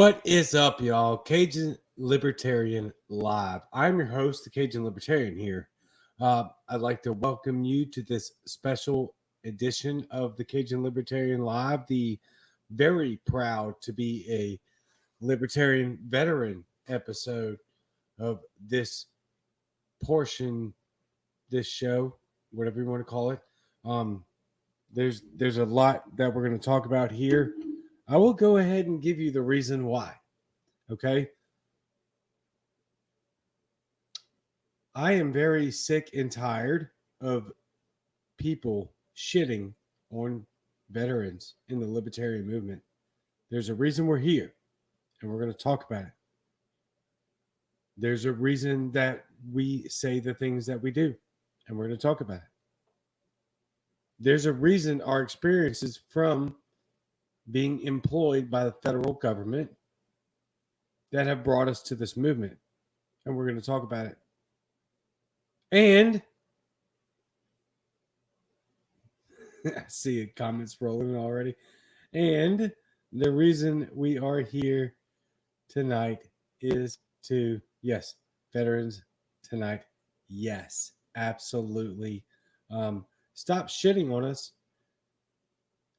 What is up, y'all? Cajun Libertarian Live. I'm your host, the Cajun Libertarian here. I'd like to welcome you to this special edition of the Cajun Libertarian Live. The very proud to be a Libertarian veteran episode of this portion, this show, whatever you want to call it. There's a lot that we're going to talk about here. I will go ahead and give you the reason why. Okay. I am very sick and tired of people shitting on veterans in the libertarian movement. There's a reason we're here, and we're going to talk about it. There's a reason that we say the things that we do, and we're going to talk about it. There's a reason our experiences from being employed by the federal government that have brought us to this movement, and we're going to talk about it. And I see comments rolling already. And the reason we are here tonight is to, yes, veterans tonight. Yes, absolutely. Stop shitting on us.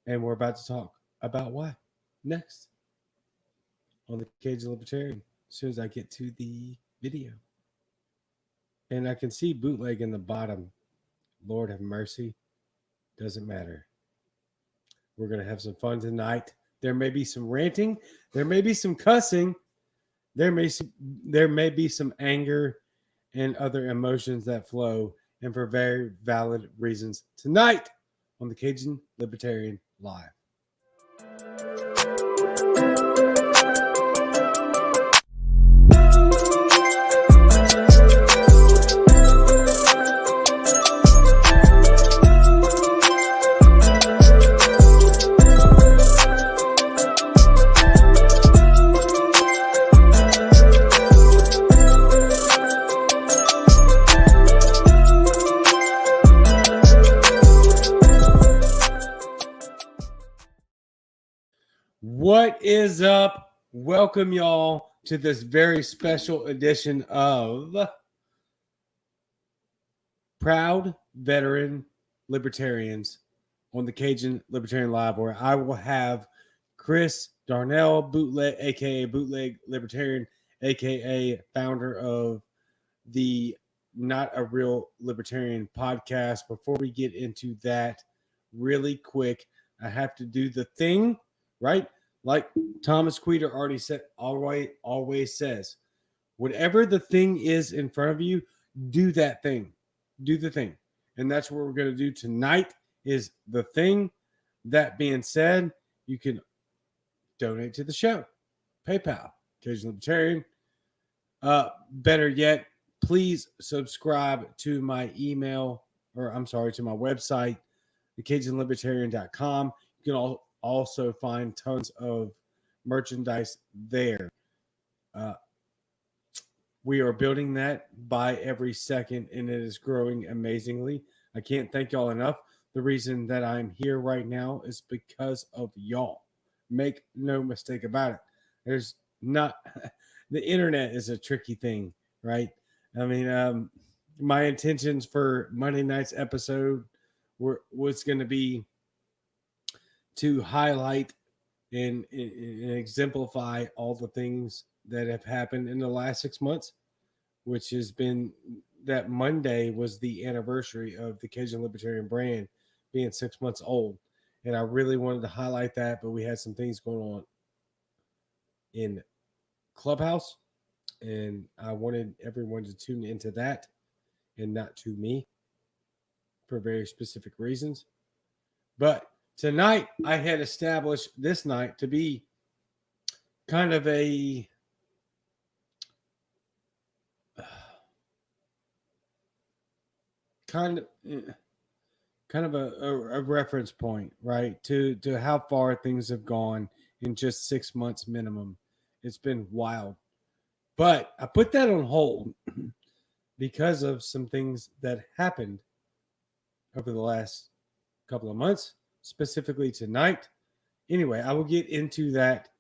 And we're about to talk about why next on the Cajun Libertarian as soon as I get to the video. And I can see Bootleg in the bottom. Lord have mercy. Doesn't matter. We're going to have some fun tonight. There may be some ranting. There may be some cussing. There may be some anger and other emotions that flow, and for very valid reasons tonight on the Cajun Libertarian Live. What is up? Welcome y'all to this very special edition of Proud Veteran Libertarians on the Cajun Libertarian Live, where I will have Chris Darnell, Bootleg, aka Bootleg Libertarian, aka founder of the Not a Real Libertarian podcast. Before we get into that, really quick, I have to do the thing, right? Like Thomas Queter always says, whatever the thing is in front of you, do that thing. Do the thing. And that's what we're going to do tonight is the thing. That being said, you can donate to the show. PayPal, Cajun Libertarian. Better yet, please subscribe to my to my website, thecajunlibertarian.com. You can also find tons of merchandise there. We are building that by every second, and it is growing amazingly. I can't thank y'all enough. The reason that I'm here right now is because of y'all. Make no mistake about it. There's not the internet is a tricky thing, right? I mean, my intentions for Monday night's episode was going to be to highlight and exemplify all the things that have happened in the last 6 months, which has been that Monday was the anniversary of the Cajun Libertarian brand being 6 months old. And I really wanted to highlight that, but we had some things going on in Clubhouse, and I wanted everyone to tune into that and not to me for very specific reasons. But tonight, I had established this night to be kind of a reference point, right? To how far things have gone in just 6 months minimum. It's been wild. But I put that on hold because of some things that happened over the last couple of months. Specifically tonight. Anyway, I will get into that.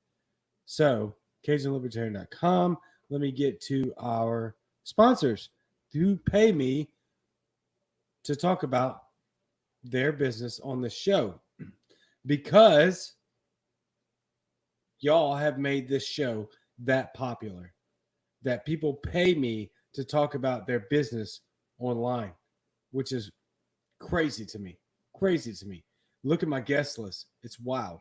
So CajunLibertarian.com. Let me get to our sponsors who pay me to talk about their business on the show, because y'all have made this show that popular that people pay me to talk about their business online, which is crazy to me. Crazy to me. Look at my guest list. It's wild.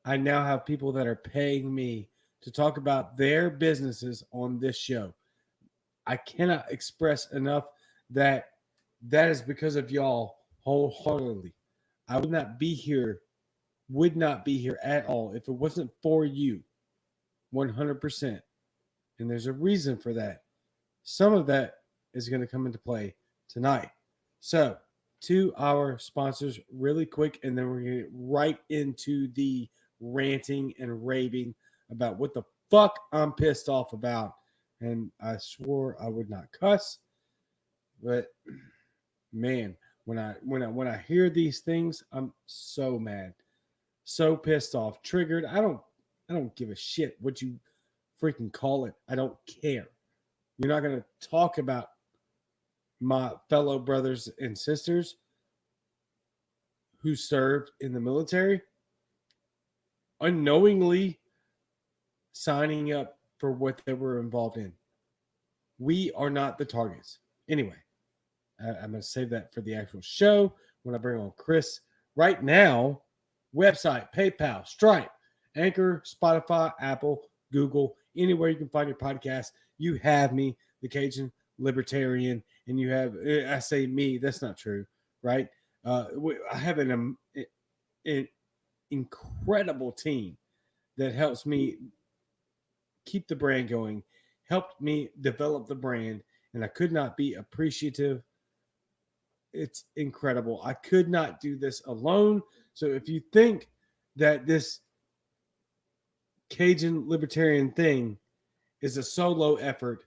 I now have people that are paying me to talk about their businesses on this show. I cannot express enough that is because of y'all wholeheartedly. I would not be here at all if it wasn't for you. 100%. And there's a reason for that. Some of that is going to come into play tonight. So, to our sponsors really quick, and then we're going to get right into the ranting and raving about what the fuck I'm pissed off about. And I swore I would not cuss, but man, when I hear these things, I'm so mad, so pissed off, triggered. I don't give a shit what you freaking call it. I don't care. You're not going to talk about my fellow brothers and sisters who served in the military unknowingly signing up for what they were involved in. We are not the targets. Anyway, I'm going to save that for the actual show when I bring on Chris. Right now, website, PayPal, Stripe, Anchor, Spotify, Apple, Google, anywhere you can find your podcast, you have me, the Cajun Libertarian, and you have, I say me, that's not true, right? I have an incredible team that helps me keep the brand going, helped me develop the brand, and I could not be appreciative. It's incredible. I could not do this alone. So if you think that this Cajun Libertarian thing is a solo effort,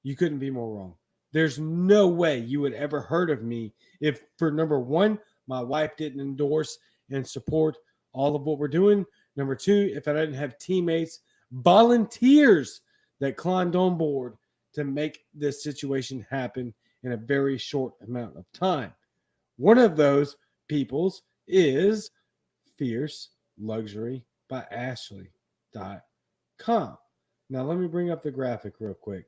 you couldn't be more wrong. There's no way you would ever heard of me if, for number one, my wife didn't endorse and support all of what we're doing. Number two, if I didn't have teammates, volunteers that climbed on board to make this situation happen in a very short amount of time. One of those peoples is Fierce Luxury by Ashley.com. Now, let me bring up the graphic real quick,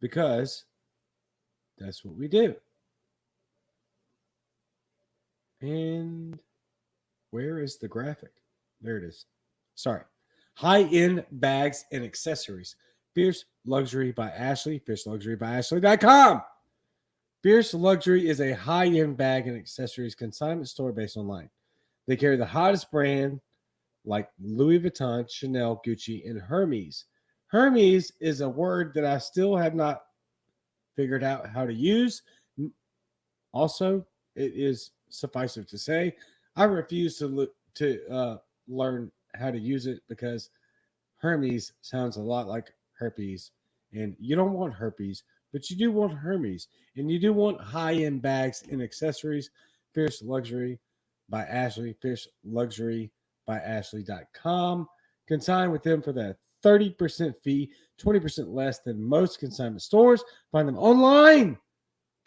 because that's what we do. And where is the graphic? There it is. Sorry. High-end bags and accessories. Fierce Luxury by Ashley. FierceLuxuryByAshley.com. Fierce Luxury is a high-end bag and accessories consignment store based online. They carry the hottest brand like Louis Vuitton, Chanel, Gucci, and Hermes. Hermes is a word that I still have not figured out how to use. Also, it is suffice it to say, I refuse to learn how to use it, because Hermes sounds a lot like herpes, and you don't want herpes, but you do want Hermes, and you do want high-end bags and accessories. Fierce Luxury by Ashley, FierceLuxuryByAshley.com. Consign with them for that 30% fee, 20% less than most consignment stores. Find them online.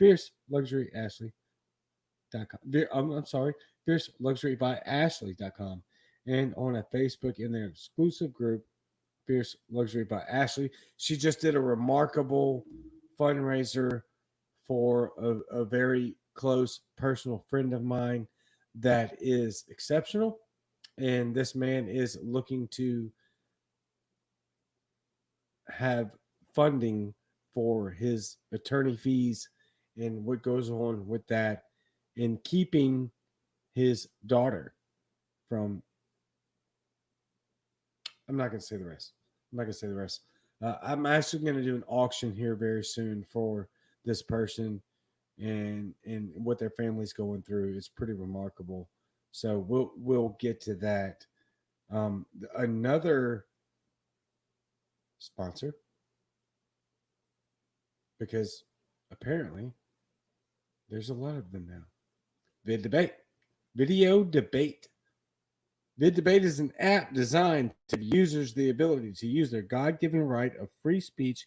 FierceLuxuryAshley.com. I'm sorry, FierceLuxuryByAshley.com. And on a Facebook in their exclusive group, Fierce Luxury by Ashley. She just did a remarkable fundraiser for a very close personal friend of mine that is exceptional. And this man is looking to have funding for his attorney fees and what goes on with that, in keeping his daughter from, I'm not going to say the rest. I'm actually going to do an auction here very soon for this person and what their family's going through. It's pretty remarkable. So we'll get to that. Another sponsor, because apparently there's a lot of them now. Video debate. VidDebate is an app designed to give users the ability to use their God-given right of free speech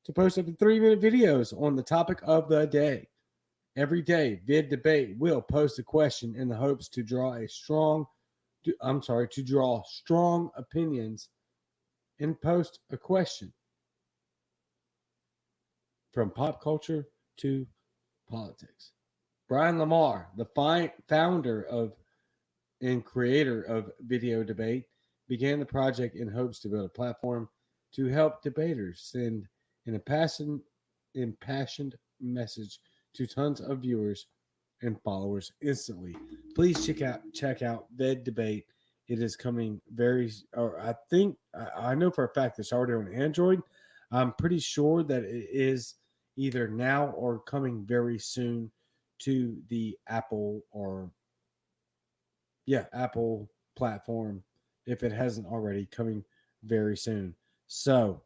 to post up to 3-minute videos on the topic of the day. Every day, VidDebate will post a question in the hopes to draw strong opinions and post a question from pop culture to politics. Brian Lamar, the founder of and creator of Video Debate, began the project in hopes to build a platform to help debaters send an impassioned message to tons of viewers and followers instantly. Please check out Ved Debate. It is coming I know for a fact it's already on Android. I'm pretty sure that it is either now or coming very soon to the Apple platform, if it hasn't already, coming very soon. So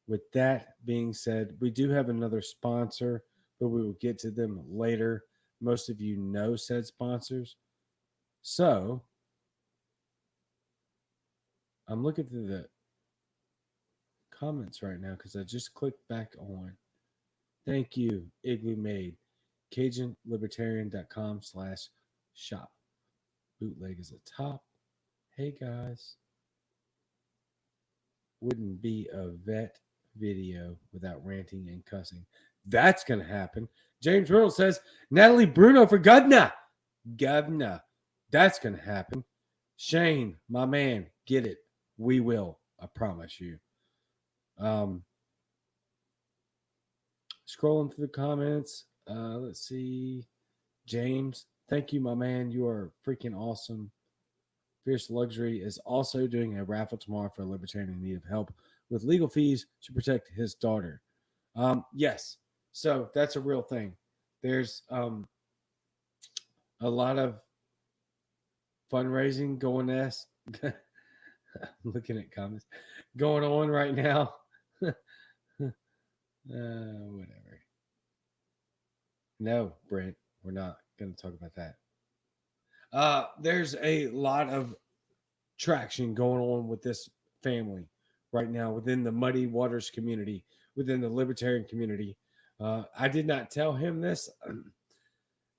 with that being said, we do have another sponsor, but we will get to them later. Most of you know said sponsors. So I'm looking through the comments right now because I just clicked back on. Thank you, Igloo Made. CajunLibertarian.com/shop. Bootleg is a top. Hey guys. Wouldn't be a vet video without ranting and cussing. That's going to happen. James Reynolds says, Natalie Bruno for governor. Governor. That's going to happen. Shane, my man, get it. We will. I promise you. Scrolling through the comments. Let's see. James, thank you, my man. You are freaking awesome. Fierce Luxury is also doing a raffle tomorrow for a libertarian in need of help with legal fees to protect his daughter. Yes, so that's a real thing. There's a lot of fundraising going on. Looking at comments going on right now. Whatever. No, Brent, we're not going to talk about that. There's a lot of traction going on with this family right now within the Muddy Waters community, within the libertarian community. I did not tell him this.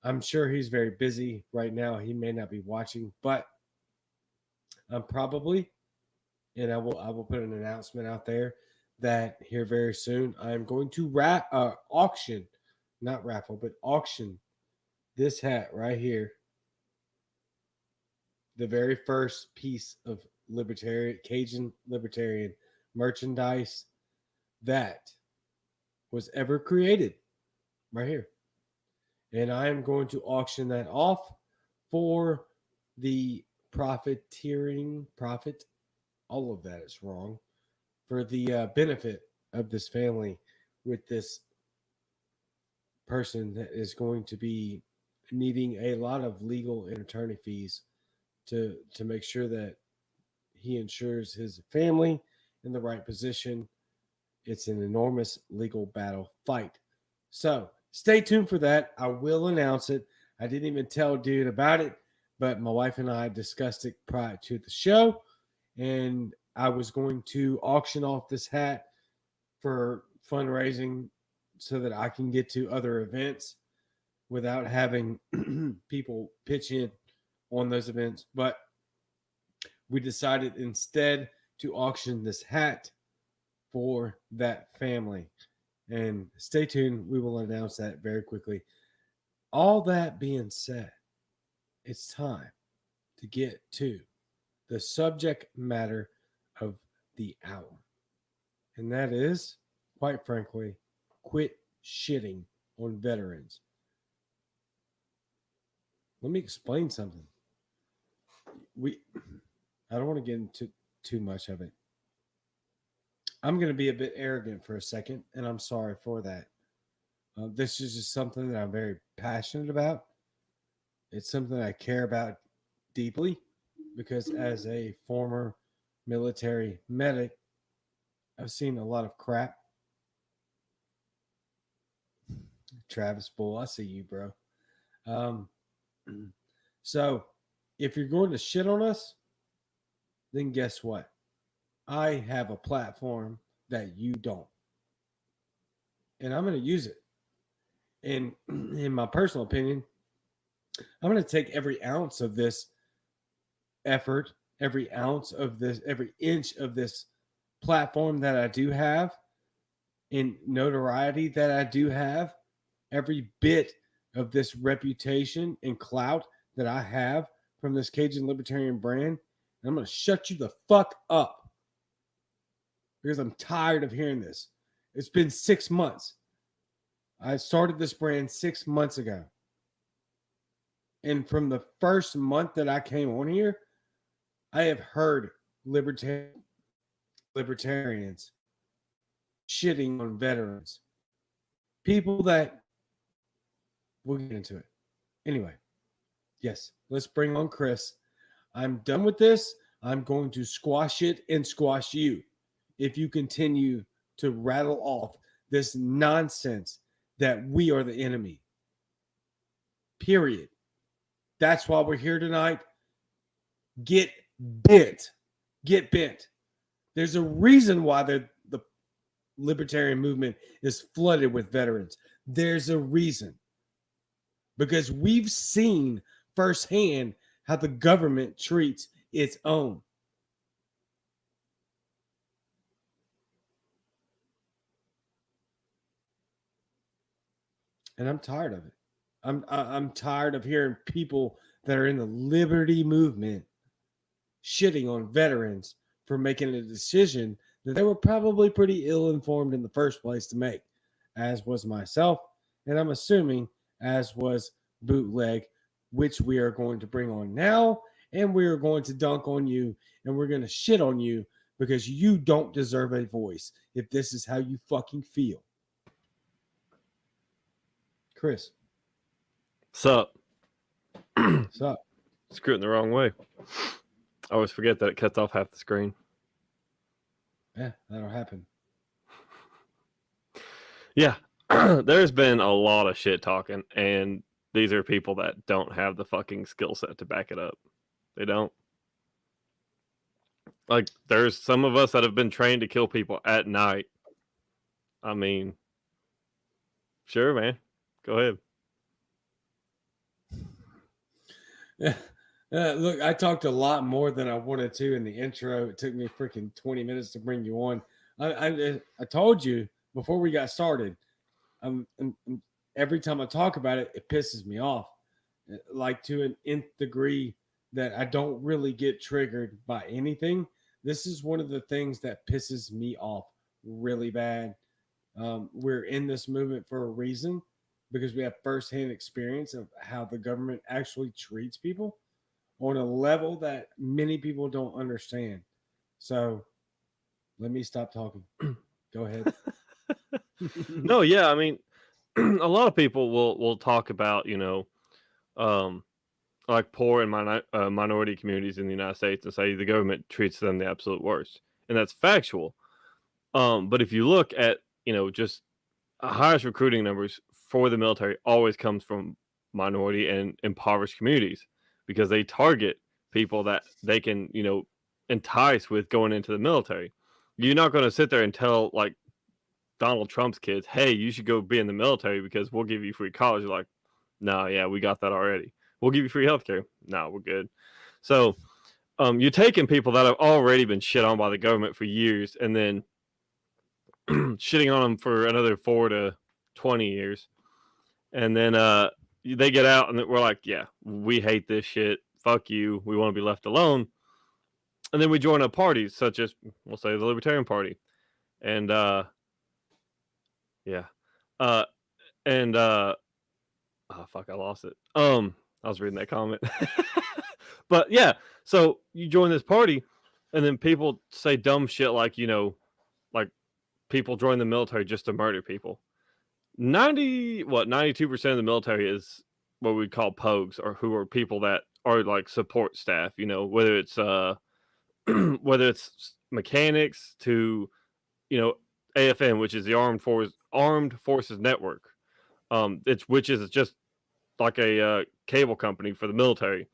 I'm sure he's very busy right now. He may not be watching, but I'm probably, and I will put an announcement out there that here very soon I'm going to auction this hat right here. The very first piece of Cajun Libertarian merchandise that was ever created right here. And I am going to auction that off for the profit, all of that is wrong, for the benefit of this family with this person that is going to be needing a lot of legal and attorney fees to make sure that he ensures his family in the right position. It's an enormous legal battle fight. So stay tuned for that. I will announce it. I didn't even tell dude about it, but my wife and I discussed it prior to the show, and I was going to auction off this hat for fundraising so that I can get to other events without having people pitch in on those events. But we decided instead to auction this hat for that family. And stay tuned. We will announce that very quickly. All that being said, it's time to get to the subject matter of the hour. And that is, quite frankly, quit shitting on veterans. Let me explain something. I don't want to get into too much of it. I'm going to be a bit arrogant for a second, and I'm sorry for that. This is just something that I'm very passionate about. It's something I care about deeply because as a former military medic, I've seen a lot of crap. Travis Bull, I see you, bro. So if you're going to shit on us, then guess what? I have a platform that you don't. And I'm going to use it. And in my personal opinion, I'm going to take every ounce of this effort, every ounce of this, every inch of this platform that I do have, in notoriety that I do have, every bit of this reputation and clout that I have from this Cajun Libertarian brand, and I'm going to shut you the fuck up because I'm tired of hearing this. It's been 6 months. I started this brand 6 months ago. And from the first month that I came on here, I have heard libertarians shitting on veterans. People that, we'll get into it. Anyway, yes, let's bring on Chris. I'm done with this. I'm going to squash it and squash you if you continue to rattle off this nonsense that we are the enemy. Period. That's why we're here tonight. Get bent. Get bent. There's a reason why the libertarian movement is flooded with veterans. There's a reason. Because we've seen firsthand how the government treats its own. And I'm tired of it. I'm tired of hearing people that are in the liberty movement shitting on veterans for making a decision that they were probably pretty ill-informed in the first place to make, as was myself, and I'm assuming as was Bootleg, which we are going to bring on now, and we are going to dunk on you, and we're going to shit on you because you don't deserve a voice if this is how you fucking feel. Chris. Sup? Sup? Screw it in the wrong way. I always forget that it cuts off half the screen. Yeah, that'll happen. Yeah, there's been a lot of shit talking, and these are people that don't have the fucking skill set to back it up. They don't. Like, there's some of us that have been trained to kill people at night. I mean, sure, man. Go ahead. Look, I talked a lot more than I wanted to in the intro. It took me freaking 20 minutes to bring you on. I told you before we got started, every time I talk about it, it pisses me off. Like to an nth degree that I don't really get triggered by anything. This is one of the things that pisses me off really bad. We're in this movement for a reason because we have firsthand experience of how the government actually treats people on a level that many people don't understand. So let me stop talking. Go ahead. No, yeah, I mean, a lot of people will talk about, like poor and minority communities in the United States and say the government treats them the absolute worst. And that's factual. But if you look at, just highest recruiting numbers for the military always comes from minority and impoverished communities because they target people that they can, entice with going into the military. You're not going to sit there and tell like Donald Trump's kids, hey, you should go be in the military because we'll give you free college. You're like, no, yeah, we got that already. We'll give you free healthcare. No, we're good. So you're taking people that have already been shit on by the government for years and then shitting on them for another 4 to 20 years. And then they get out and we're like, yeah, we hate this shit. Fuck you. We want to be left alone. And then we join up parties such as, we'll say, the Libertarian Party. And yeah. Oh, fuck, I lost it. I was reading that comment. But yeah, so you join this party and then people say dumb shit like, like people join the military just to murder people. 92% of the military is what we'd call pogues, or who are people that are like support staff, whether it's whether it's mechanics to, AFN, which is the Armed Forces Network. Which is just like a cable company for the military.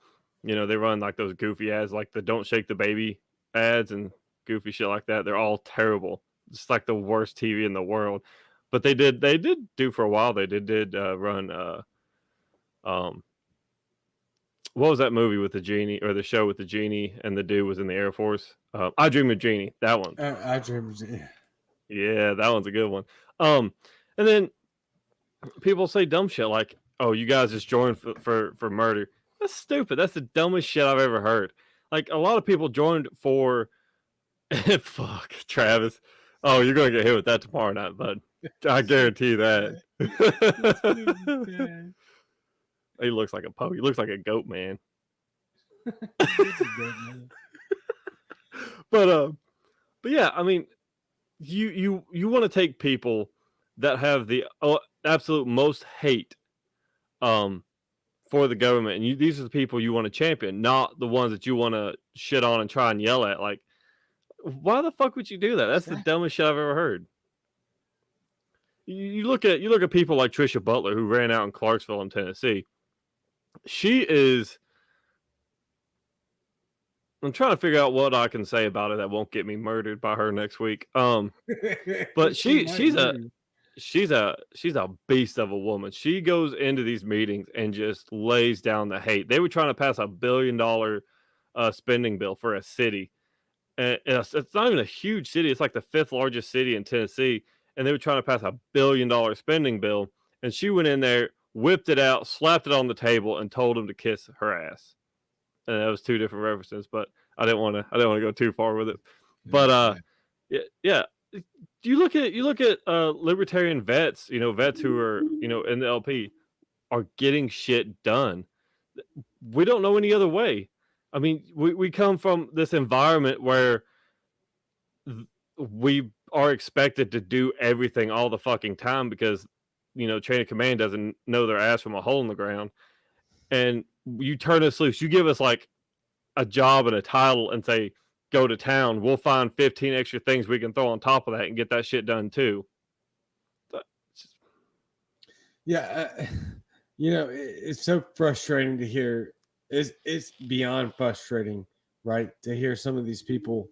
They run like those goofy ads, like the "Don't Shake the Baby" ads and goofy shit like that. They're all terrible. It's like the worst TV in the world. But they did do for a while. They did run what was that movie with the genie, or the show with the genie and the dude was in the Air Force? I Dream of Genie. That one. I dream. Yeah, that one's a good one. And then people say dumb shit like, "Oh, you guys just joined for murder." That's stupid. That's the dumbest shit I've ever heard. Like, a lot of people joined for fuck, Travis. Oh, you're gonna get hit with that tomorrow night, bud. I guarantee that. He looks like a poke. He looks like a goat man. But yeah, I mean, you want to take people that have the absolute most hate for the government, and these are the people you want to champion, not the ones that you want to shit on and try and yell at. Like, why the fuck would you do that? That's the dumbest shit I've ever heard. You look at people like Trisha Butler, who ran out in Clarksville in Tennessee. She is. I'm trying to figure out what I can say about her that won't get me murdered by her next week. But she's a beast of a woman. She goes into these meetings and just lays down the hate. They were trying to pass $1 billion spending bill for a city, and it's not even a huge city. It's like the 5th largest city in Tennessee, and they were trying to pass $1 billion spending bill. And she went in there, whipped it out, slapped it on the table, and told them to kiss her ass. And that was 2 different references, but I didn't want to go too far with it. But yeah. You look at libertarian vets, vets who are, in the LP are getting shit done. We don't know any other way. I mean, we come from this environment where we are expected to do everything all the fucking time because, chain of command doesn't know their ass from a hole in the ground. And you turn us loose. You give us like a job and a title and say, go to town. We'll find 15 extra things we can throw on top of that and get that shit done too. Yeah. It's so frustrating to hear. It's beyond frustrating, right? To hear some of these people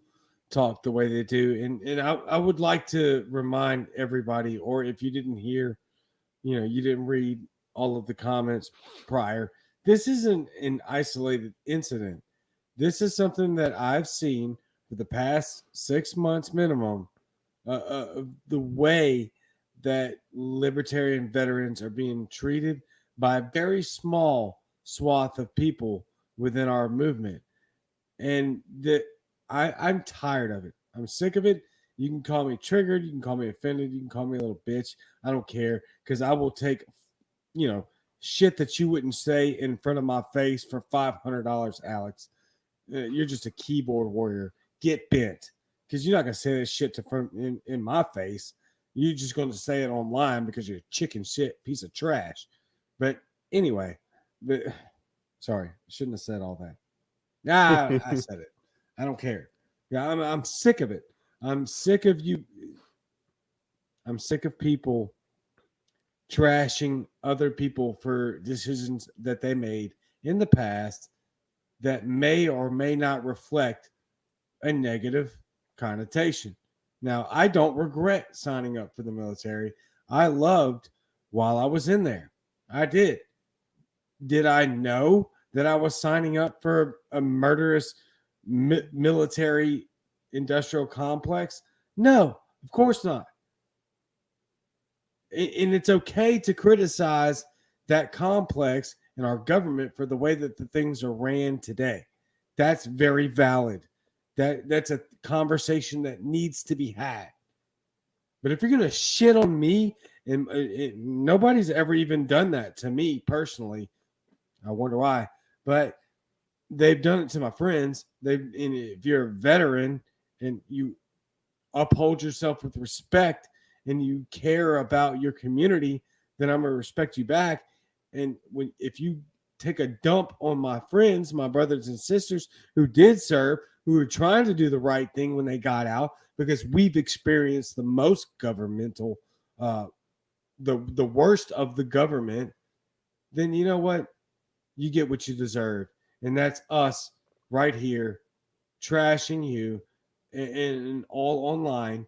talk the way they do. And I would like to remind everybody, or if you didn't hear, you didn't read all of the comments prior, this isn't an isolated incident. This is something that I've seen for the past 6 months minimum, the way that libertarian veterans are being treated by a very small swath of people within our movement. And I'm tired of it. I'm sick of it. You can call me triggered. You can call me offended. You can call me a little bitch. I don't care, because I will take, shit that you wouldn't say in front of my face for $500, Alex. You're just a keyboard warrior. Get bent, because you're not gonna say this shit in my face. You're just going to say it online because you're a chicken shit piece of trash. But anyway, sorry, I shouldn't have said all that. Nah, I said it. I don't care. Yeah, I'm sick of it. I'm sick of you. I'm sick of people trashing other people for decisions that they made in the past that may or may not reflect a negative connotation. Now, I don't regret signing up for the military. I loved while I was in there. I did. Did I know that I was signing up for a murderous military industrial complex? No, of course not. And it's okay to criticize that complex and our government for the way that the things are ran today. That's very valid. That's a conversation that needs to be had. But if you're going to shit on me, and nobody's ever even done that to me personally, I wonder why. But they've done it to my friends. And if you're a veteran and you uphold yourself with respect and you care about your community, then I'm going to respect you back. And if you take a dump on my friends, my brothers and sisters who did serve, who were trying to do the right thing when they got out, because we've experienced the most governmental, the worst of the government, then you know what? You get what you deserve. And that's us right here trashing you and all online.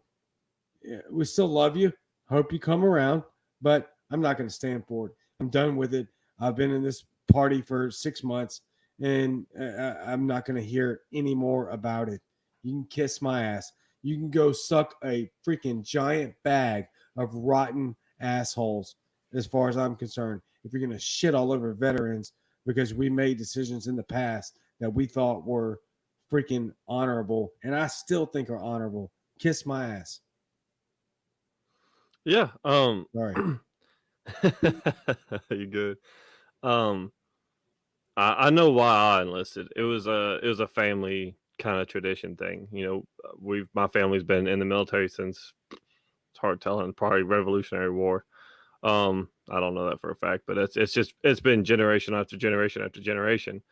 We still love you. Hope you come around, but I'm not going to stand for it. I'm done with it. I've been in this party for 6 months, and I'm not going to hear any more about it. You can kiss my ass. You can go suck a freaking giant bag of rotten assholes, as far as I'm concerned. If you're going to shit all over veterans because we made decisions in the past that we thought were freaking honorable, and I still think are honorable, kiss my ass. Yeah. Sorry. You good? I know why I enlisted. It was a family kind of tradition thing. You know, my family's been in the military since, it's hard telling, probably Revolutionary War. I don't know that for a fact, but it's been generation after generation after generation.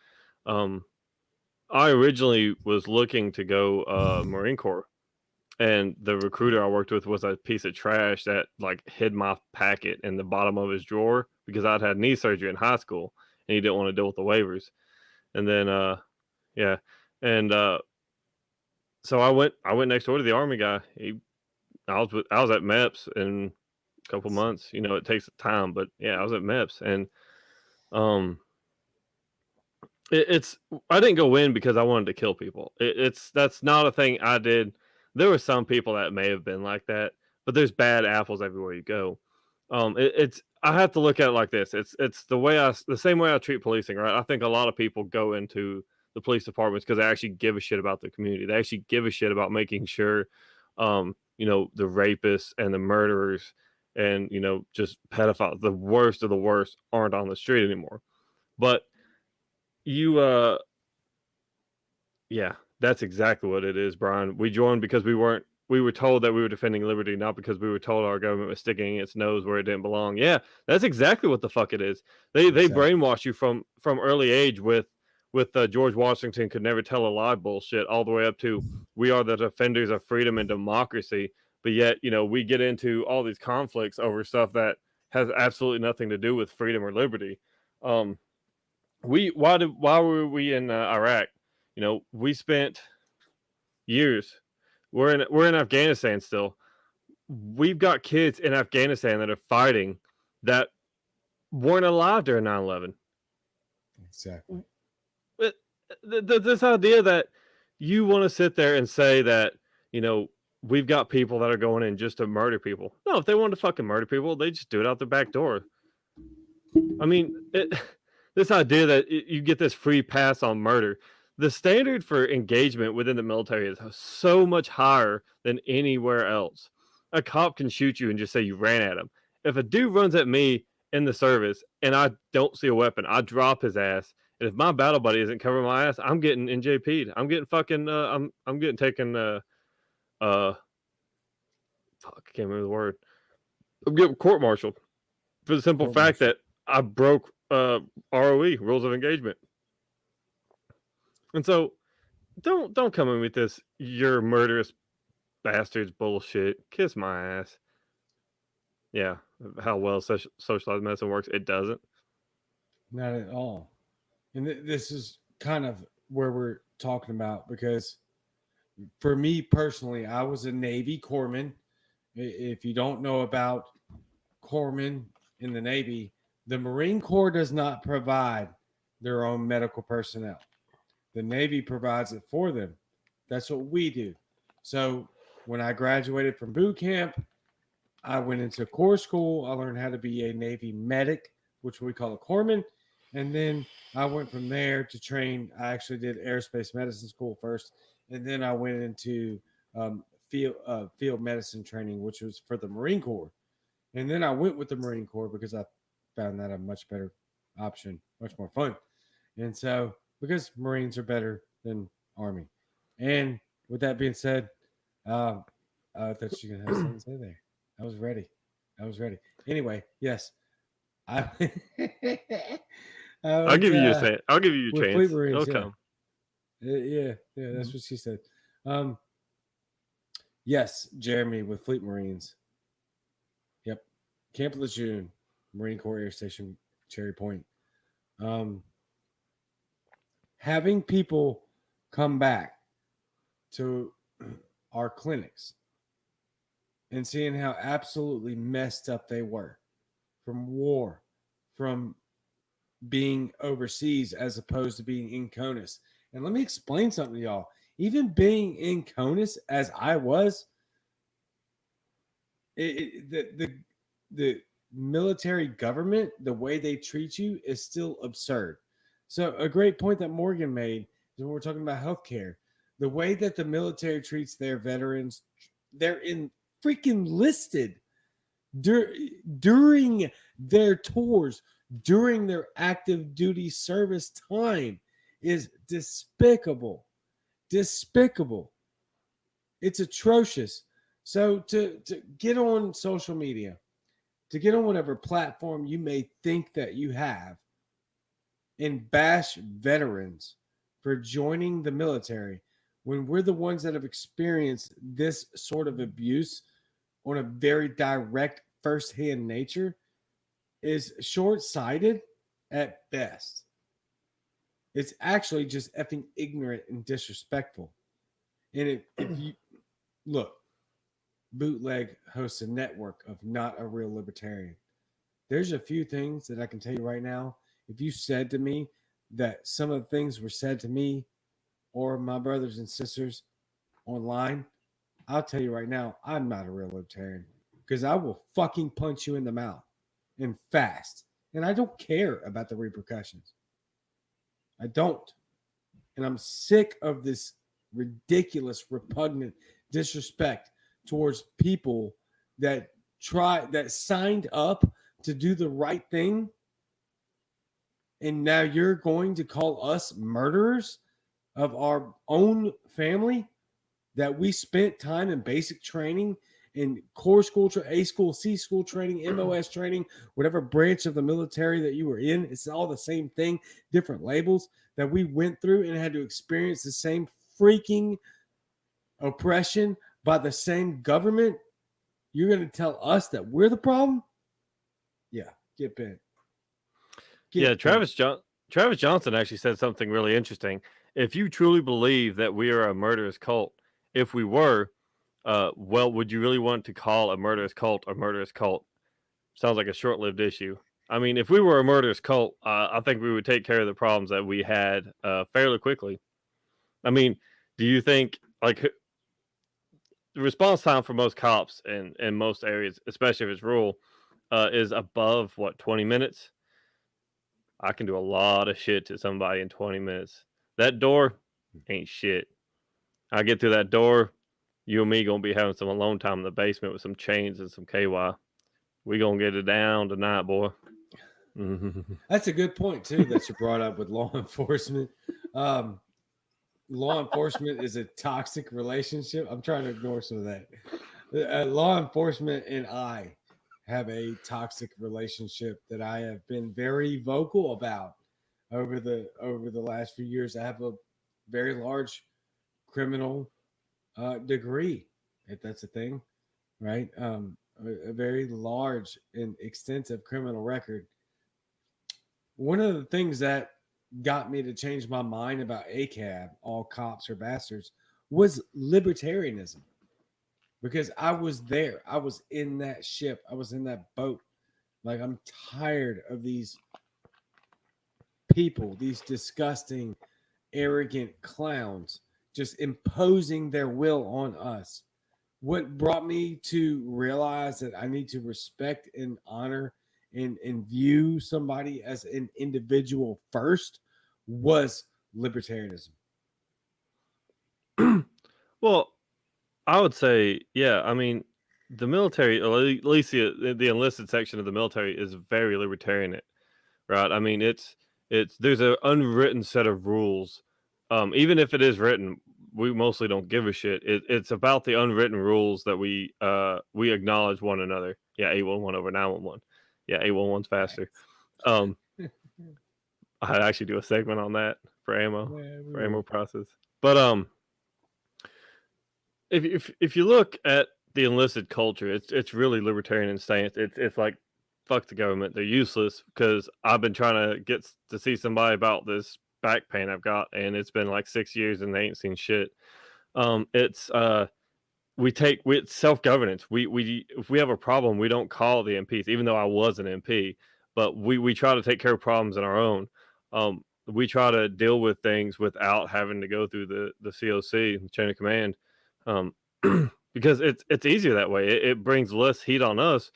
I originally was looking to go Marine Corps, and the recruiter I worked with was a piece of trash that like hid my packet in the bottom of his drawer because I'd had knee surgery in high school and he didn't want to deal with the waivers. And then yeah. And so I went next door to the Army guy. I was at MEPS in a couple months. You know, it takes time, but yeah, I was at MEPS, and it's I didn't go in because I wanted to kill people. That's not a thing I did. There were some people that may have been like that, but there's bad apples everywhere you go. It's I have to look at it like this. It's the same way I treat policing, right? I think a lot of people go into the police departments because they actually give a shit about the community. They actually give a shit about making sure, you know, the rapists and the murderers and, you know, just pedophiles, the worst of the worst, aren't on the street anymore. But you yeah, that's exactly what it is, Brian. We joined because we were told that we were defending liberty, not because we were told our government was sticking its nose where it didn't belong. Yeah, that's exactly what the fuck it is. They brainwash you from early age with George Washington could never tell a lie bullshit, all the way up to we are the defenders of freedom and democracy. But yet, you know, we get into all these conflicts over stuff that has absolutely nothing to do with freedom or liberty. Why were we in Iraq? You know, we spent years. We're in Afghanistan still. We've got kids in Afghanistan that are fighting that weren't alive during 9/11. Exactly. But this idea that you want to sit there and say that, you know, we've got people that are going in just to murder people. No, if they wanted to fucking murder people, they just do it out the back door. I mean, this idea that you get this free pass on murder. The standard for engagement within the military is so much higher than anywhere else. A cop can shoot you and just say you ran at him. If a dude runs at me in the service and I don't see a weapon, I drop his ass. And if my battle buddy isn't covering my ass, I'm getting NJP'd. I'm getting fucking I'm getting taken fuck, I can't remember the word. I'm getting court-martialed for the simple fact that I broke ROE, rules of engagement. And so don't come in with this you're murderous bastards bullshit. Kiss my ass. Yeah, how well socialized medicine works, it doesn't. Not at all. And this is kind of where we're talking about, because for me personally, I was a Navy corpsman. If you don't know about corpsmen in the Navy, the Marine Corps does not provide their own medical personnel. The Navy provides it for them. That's what we do. So when I graduated from boot camp, I went into Corps school. I learned how to be a Navy medic, which we call a corpsman. And then I went from there to train. I actually did aerospace medicine school first. And then I went into field medicine training, which was for the Marine Corps. And then I went with the Marine Corps because I found that a much better option, much more fun. And so, because Marines are better than Army. And with that being said, I thought you were going to have something to say there. I was ready. Anyway, yes. I'll give you a chance. I'll give you a chance. Marines, It'll come. Yeah, that's what she said. Yes, Jeremy with Fleet Marines. Yep. Camp Lejeune, Marine Corps Air Station, Cherry Point. Having people come back to our clinics and seeing how absolutely messed up they were from war, from being overseas as opposed to being in CONUS. And let me explain something to y'all. Even being in CONUS as I was, the military government, the way they treat you is still absurd. So a great point that Morgan made is when we're talking about healthcare, the way that the military treats their veterans, they're in freaking listed during their tours, during their active duty service time is despicable. Despicable. It's atrocious. So to get on social media, to get on whatever platform you may think that you have and bash veterans for joining the military when we're the ones that have experienced this sort of abuse on a very direct firsthand nature is short-sighted at best. It's actually just effing ignorant and disrespectful. And if you look, Bootleg hosts a network of Not a Real Libertarian. There's a few things that I can tell you right now. If you said to me that some of the things were said to me or my brothers and sisters online, I'll tell you right now, I'm not a real libertarian because I will fucking punch you in the mouth and fast. And I don't care about the repercussions. I don't. And I'm sick of this ridiculous, repugnant disrespect towards people that signed up to do the right thing. And now you're going to call us murderers of our own family that we spent time in basic training, in core school, A school, C school training, MOS training, whatever branch of the military that you were in. It's all the same thing, different labels that we went through and had to experience the same freaking oppression by the same government. You're going to tell us that we're the problem? Yeah, get bent. Travis Johnson actually said something really interesting. If you truly believe that we are a murderous cult, if we were, well, would you really want to call a murderous cult a murderous cult? Sounds like a short-lived issue. I mean, if we were a murderous cult, I think we would take care of the problems that we had fairly quickly. I mean, do you think, like, the response time for most cops in most areas, especially if it's rural, is above, 20 minutes? I can do a lot of shit to somebody in 20 minutes. That door ain't shit. I get through that door, you and me going to be having some alone time in the basement with some chains and some KY. We going to get it down tonight, boy. That's a good point, too, that you brought up with law enforcement. Law enforcement is a toxic relationship. I'm trying to ignore some of that. Law enforcement and I have a toxic relationship that I have been very vocal about over the last few years. I have a very large criminal degree, if that's a thing, right? A very large and extensive criminal record. One of the things that got me to change my mind about ACAB, all cops are bastards, was libertarianism. Because I was there. I was in that ship. I was in that boat. Like, I'm tired of these people, these disgusting, arrogant clowns just imposing their will on us. What brought me to realize that I need to respect and honor and view somebody as an individual first was libertarianism. Well, I would say, yeah. I mean, the military, at least the enlisted section of the military, is very libertarian, right? I mean, there's an unwritten set of rules. Even if it is written, we mostly don't give a shit. It's about the unwritten rules that we acknowledge one another. Yeah, 811 over 911. Yeah, 811's faster. I'd actually do a segment on that for ammo process. But if you look at the enlisted culture, it's really libertarian in stance. It's like, fuck the government, they're useless. Because I've been trying to get to see somebody about this back pain I've got, and it's been like 6 years and they ain't seen shit. It's it's self-governance. We if we have a problem, we don't call the MPs, even though I was an MP, but we try to take care of problems on our own. We try to deal with things without having to go through the COC, the chain of command, because it's easier that way. It brings less heat on us.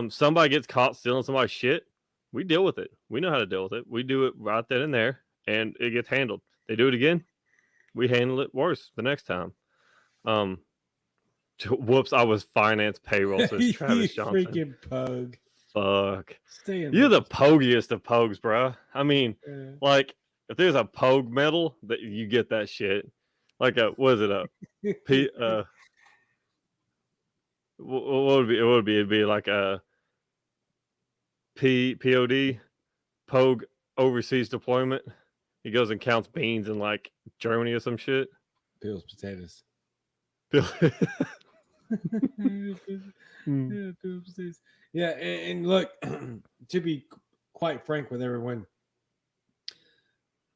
Somebody gets caught stealing somebody's shit, we deal with it. We know how to deal with it. We do it right then and there, and it gets handled. They do it again, we handle it worse the next time. Whoops, I was finance payroll, says Travis Johnson. Freaking pug. Fuck. Stay in You're there. the pogiest of pogues, bro. I mean, like, if there's a pogue medal, that you get that shit. Like what is it? What would it be? It'd be like a POD, Pogue Overseas Deployment. He goes and counts beans in like Germany or some shit. Peels potatoes. Yeah, and look, to be quite frank with everyone,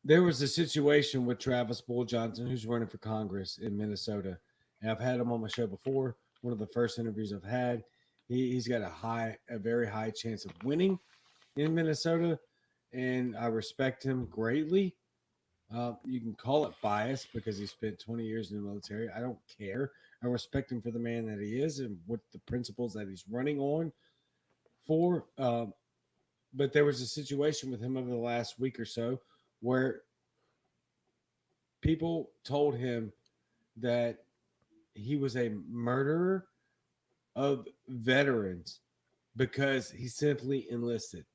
there was a situation with Travis Bull Johnson, who's running for Congress in Minnesota, and I've had him on my show before. One of the first interviews I've had. He's got a very high chance of winning in Minnesota, and I respect him greatly. You can call it bias because he spent 20 years in the military. I don't care. I respect him for the man that he is and what the principles that he's running on for. But there was a situation with him over the last week or so where people told him that he was a murderer of veterans because he simply enlisted.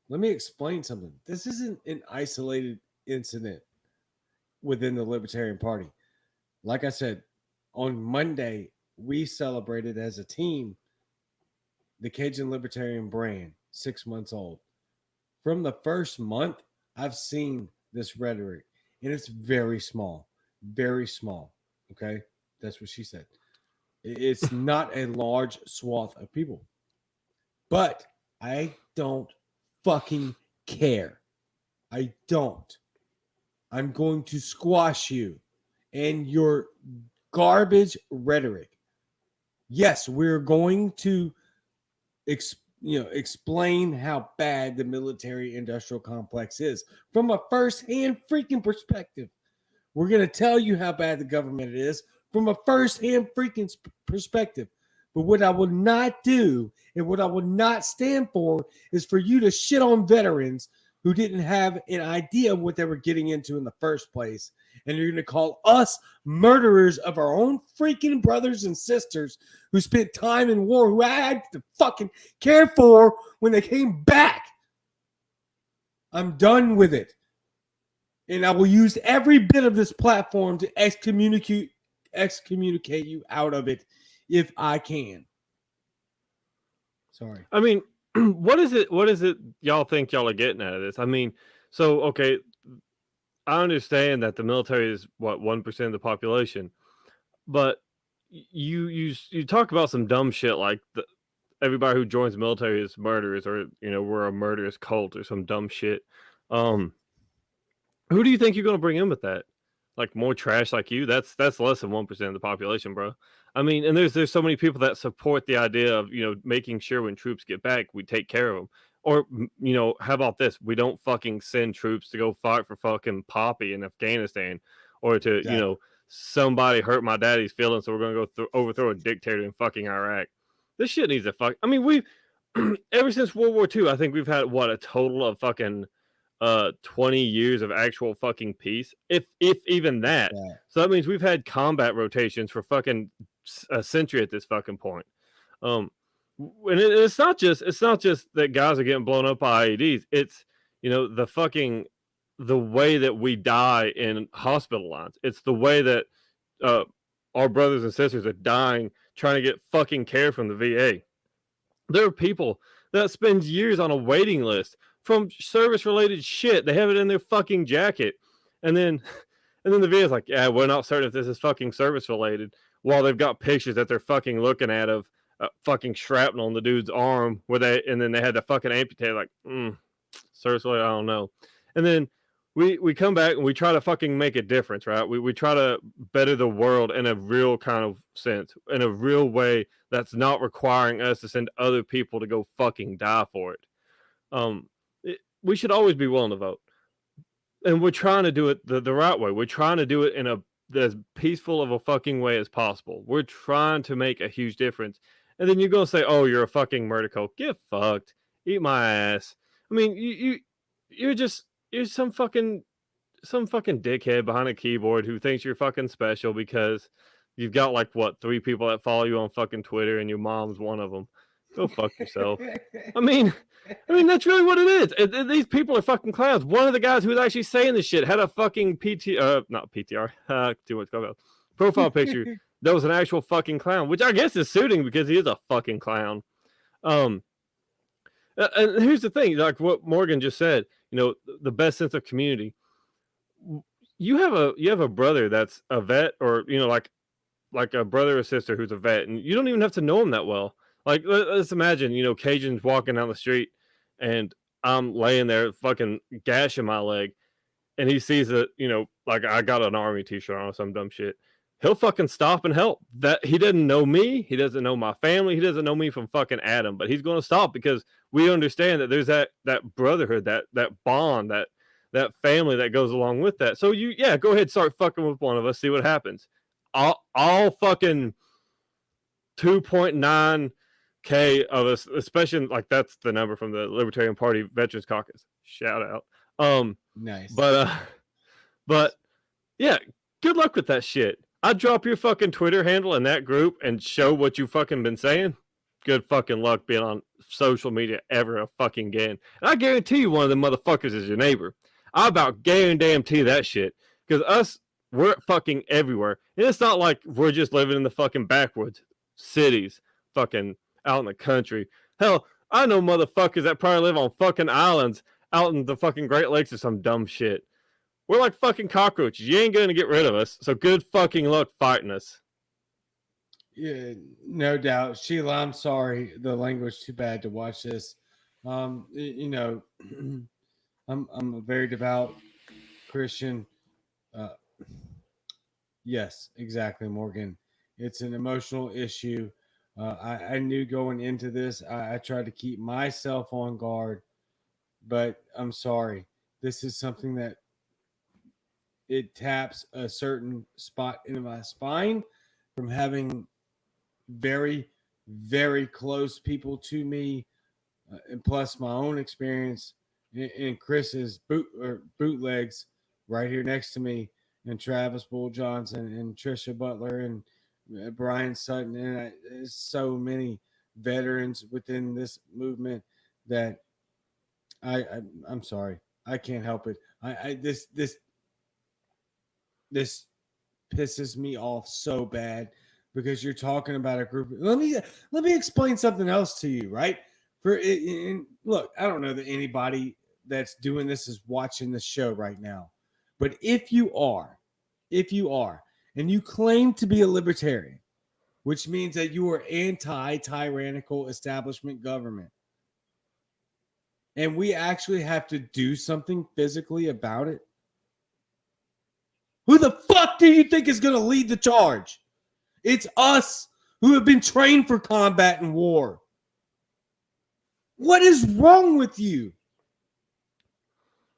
Let me explain something. This isn't an isolated incident within the Libertarian Party. Like I said, on Monday, we celebrated as a team the Cajun Libertarian brand, 6 months old. From the first month, I've seen this rhetoric, and it's very small, very small. Okay? That's what she said. It's not a large swath of people. But I don't fucking care. I don't. I'm going to squash you and your garbage rhetoric. Yes, we're going to explain how bad the military industrial complex is from a first-hand freaking perspective. We're going to tell you how bad the government is from a first-hand freaking perspective. But what I will not do and what I will not stand for is for you to shit on veterans who didn't have an idea of what they were getting into in the first place. And you're going to call us murderers of our own freaking brothers and sisters who spent time in war, who I had to fucking care for when they came back. I'm done with it. And I will use every bit of this platform to excommunicate you out of it if I can. Sorry. I mean, what is it y'all think y'all are getting out of this? I mean, so, okay, I understand that the military is, 1% of the population, but you talk about some dumb shit like everybody who joins the military is murderers, or, we're a murderous cult or some dumb shit. Who do you think you're going to bring in with that? Like more trash like you? That's less than 1% of the population, bro. I mean, and there's so many people that support the idea of, making sure when troops get back, we take care of them. Or, how about this? We don't fucking send troops to go fight for fucking Poppy in Afghanistan, or to, somebody hurt my daddy's feelings, so we're going to go overthrow a dictator in fucking Iraq. This shit needs to fuck. I mean, we've ever since World War II, I think we've had a total of fucking 20 years of actual fucking peace, if even that. Yeah. So that means we've had combat rotations for fucking a century at this fucking point. And it's not just that guys are getting blown up by IEDs. It's the way that we die in hospital lines. It's the way that our brothers and sisters are dying trying to get fucking care from the VA. There are people that spend years on a waiting list from service-related shit. They have it in their fucking jacket. And then the VA is like, yeah, we're not certain if this is fucking service-related, while they've got pictures that they're fucking looking at of fucking shrapnel on the dude's arm, and then they had to fucking amputate, like, service-related, I don't know. And then we come back and we try to fucking make a difference, right? We try to better the world in a real kind of sense, in a real way that's not requiring us to send other people to go fucking die for it. We should always be willing to vote, and we're trying to do it the right way. We're trying to do it in as peaceful of a fucking way as possible. We're trying to make a huge difference, and then you're gonna say, "Oh, you're a fucking murder cult. Get fucked. Eat my ass." I mean, you're some fucking dickhead behind a keyboard who thinks you're fucking special because you've got like what 3 people that follow you on fucking Twitter and your mom's one of them. Go fuck yourself. I mean that's really what it is. These people are fucking clowns. One of the guys who was actually saying this shit had a fucking not PTR, too much about profile picture that was an actual fucking clown, which I guess is suiting because he is a fucking clown. And here's the thing, like what Morgan just said, the best sense of community. You have a brother that's a vet, or like a brother or sister who's a vet, and you don't even have to know him that well. Like, let's imagine, Cajun's walking down the street and I'm laying there fucking gashing my leg, and he sees that, like I got an army t-shirt on or some dumb shit. He'll fucking stop and help. That he doesn't know me, he doesn't know my family, he doesn't know me from fucking Adam, but he's going to stop because we understand that there's that brotherhood, that bond, that family that goes along with that. So go ahead, start fucking with one of us, see what happens. All fucking 2.9K of us, especially like that's the number from the Libertarian Party Veterans Caucus. Shout out. Nice. But yeah, good luck with that shit. I'd drop your fucking Twitter handle in that group and show what you fucking been saying. Good fucking luck being on social media ever a fucking again. And I guarantee you one of them motherfuckers is your neighbor. I about guarantee that shit. Because we're fucking everywhere. And it's not like we're just living in the fucking backwoods cities, fucking out in the country. Hell, I know motherfuckers that probably live on fucking islands out in the fucking Great Lakes or some dumb shit. We're like fucking cockroaches. You ain't going to get rid of us. So good fucking luck fighting us. Yeah, no doubt. Sheila, I'm sorry. The language too bad to watch this. I'm a very devout Christian. Yes, exactly, Morgan. It's an emotional issue. I knew going into this, I tried to keep myself on guard, but I'm sorry. This is something that it taps a certain spot in my spine from having very, very close people to me, and plus my own experience and Chris's bootlegs right here next to me, and Travis Bull Johnson and Trisha Butler and Brian Sutton, and there's so many veterans within this movement that I'm sorry, I can't help it. This pisses me off so bad because you're talking about a group. Let me explain something else to you, right? Look, I don't know that anybody that's doing this is watching the show right now, but if you are, and you claim to be a libertarian, which means that you are anti-tyrannical establishment government, and we actually have to do something physically about it, who the fuck do you think is going to lead the charge? It's us who have been trained for combat and war. What is wrong with you?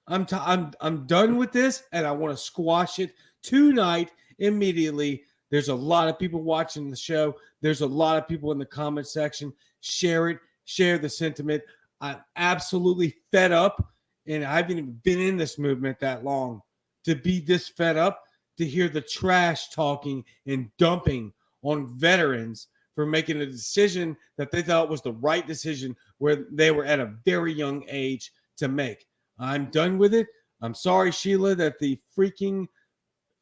I'm done with this, and I want to squash it tonight immediately. There's a lot of people watching the show. There's a lot of people in the comment section. Share it. Share the sentiment. I'm absolutely fed up, and I haven't even been in this movement that long to be this fed up to hear the trash talking and dumping on veterans for making a decision that they thought was the right decision where they were at a very young age to make. I'm done with it. I'm sorry, Sheila, that the freaking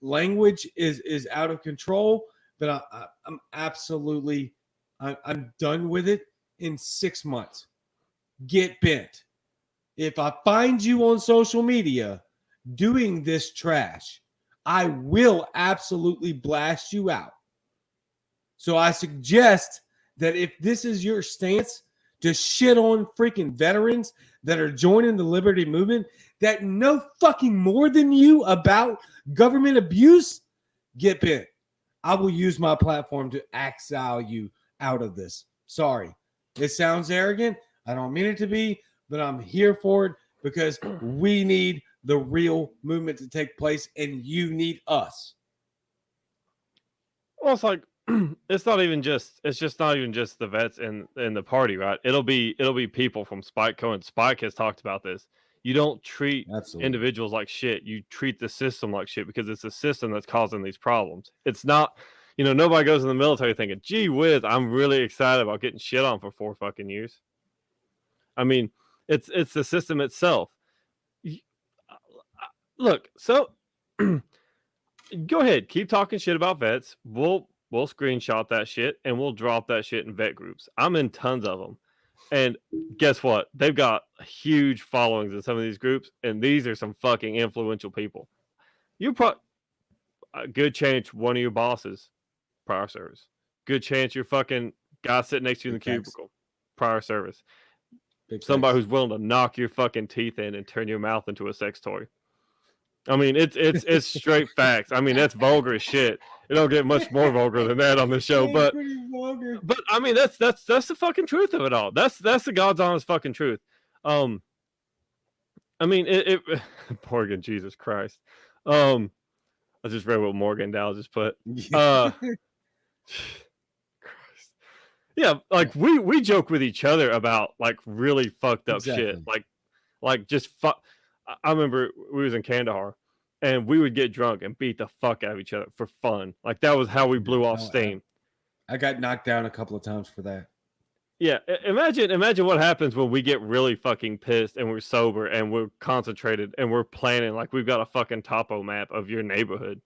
language is out of control, but I'm absolutely, I'm done with it. In 6 months, get bent. If I find you on social media doing this trash, I will absolutely blast you out. So I suggest that if this is your stance to shit on freaking veterans that are joining the liberty movement that know fucking more than you about government abuse, get bent. I will use my platform to exile you out of this. Sorry. It sounds arrogant. I don't mean it to be, but I'm here for it because we need the real movement to take place and you need us. Well, it's like it's just not even just the vets and the party, right? It'll be people from Spikeco, and Spike has talked about this. You don't treat individuals like shit. You treat the system like shit because it's the system that's causing these problems. It's not, nobody goes in the military thinking, gee whiz, I'm really excited about getting shit on for 4 fucking years. I mean, it's the system itself. Look, so go ahead, keep talking shit about vets. We'll screenshot that shit and we'll drop that shit in vet groups. I'm in tons of them. And guess what? They've got huge followings in some of these groups, and these are some fucking influential people. You probably a good chance one of your bosses, prior service. Good chance your fucking guy sitting next to you in the cubicle, prior service. Somebody who's willing to knock your fucking teeth in and turn your mouth into a sex toy. I mean, it's straight facts. I mean, that's vulgar as shit. It don't get much more vulgar than that on the show, but I mean, that's the fucking truth of it all. That's the God's honest fucking truth. I mean, it Morgan, Jesus Christ. I just read what Morgan Dow just put. Christ. Yeah, like we joke with each other about like really fucked up shit, like just fuck. I remember we was in Kandahar, and we would get drunk and beat the fuck out of each other for fun. Like that was how we blew off steam. I got knocked down a couple of times for that. Yeah, imagine what happens when we get really fucking pissed and we're sober and we're concentrated and we're planning like we've got a fucking topo map of your neighborhood.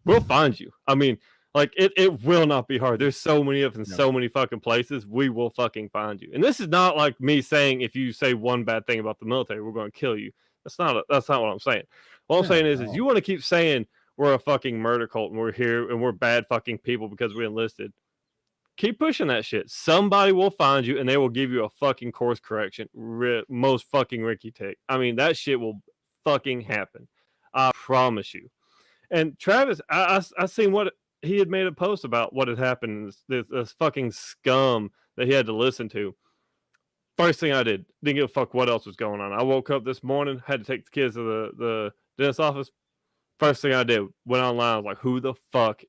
We'll find you. I mean, like it will not be hard. There's so many of them in so many fucking places. We will fucking find you. And this is not like me saying if you say one bad thing about the military, we're going to kill you. That's not what I'm saying. What I'm saying is you want to keep saying we're a fucking murder cult and we're here and we're bad fucking people because we enlisted. Keep pushing that shit. Somebody will find you and they will give you a fucking course correction. Most fucking Ricky Tick. I mean, that shit will fucking happen. I promise you. And Travis, I seen what he had made a post about what had happened. This fucking scum that he had to listen to. First thing I didn't give a fuck what else was going on. I woke up this morning, had to take the kids to the dentist office. First thing I did, went online, I was like, who the fuck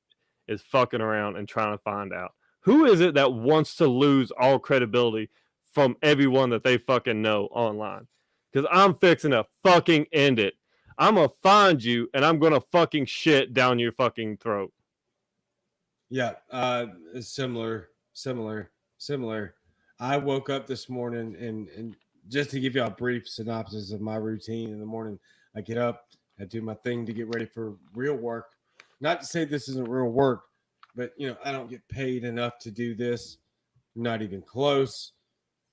is fucking around and trying to find out? Who is it that wants to lose all credibility from everyone that they fucking know online? Because I'm fixing to fucking end it. I'm going to find you and I'm going to fucking shit down your fucking throat. Yeah, similar. I woke up this morning and just to give you a brief synopsis of my routine in the morning, I get up, I do my thing to get ready for real work. Not to say this isn't real work, but I don't get paid enough to do this, not even close,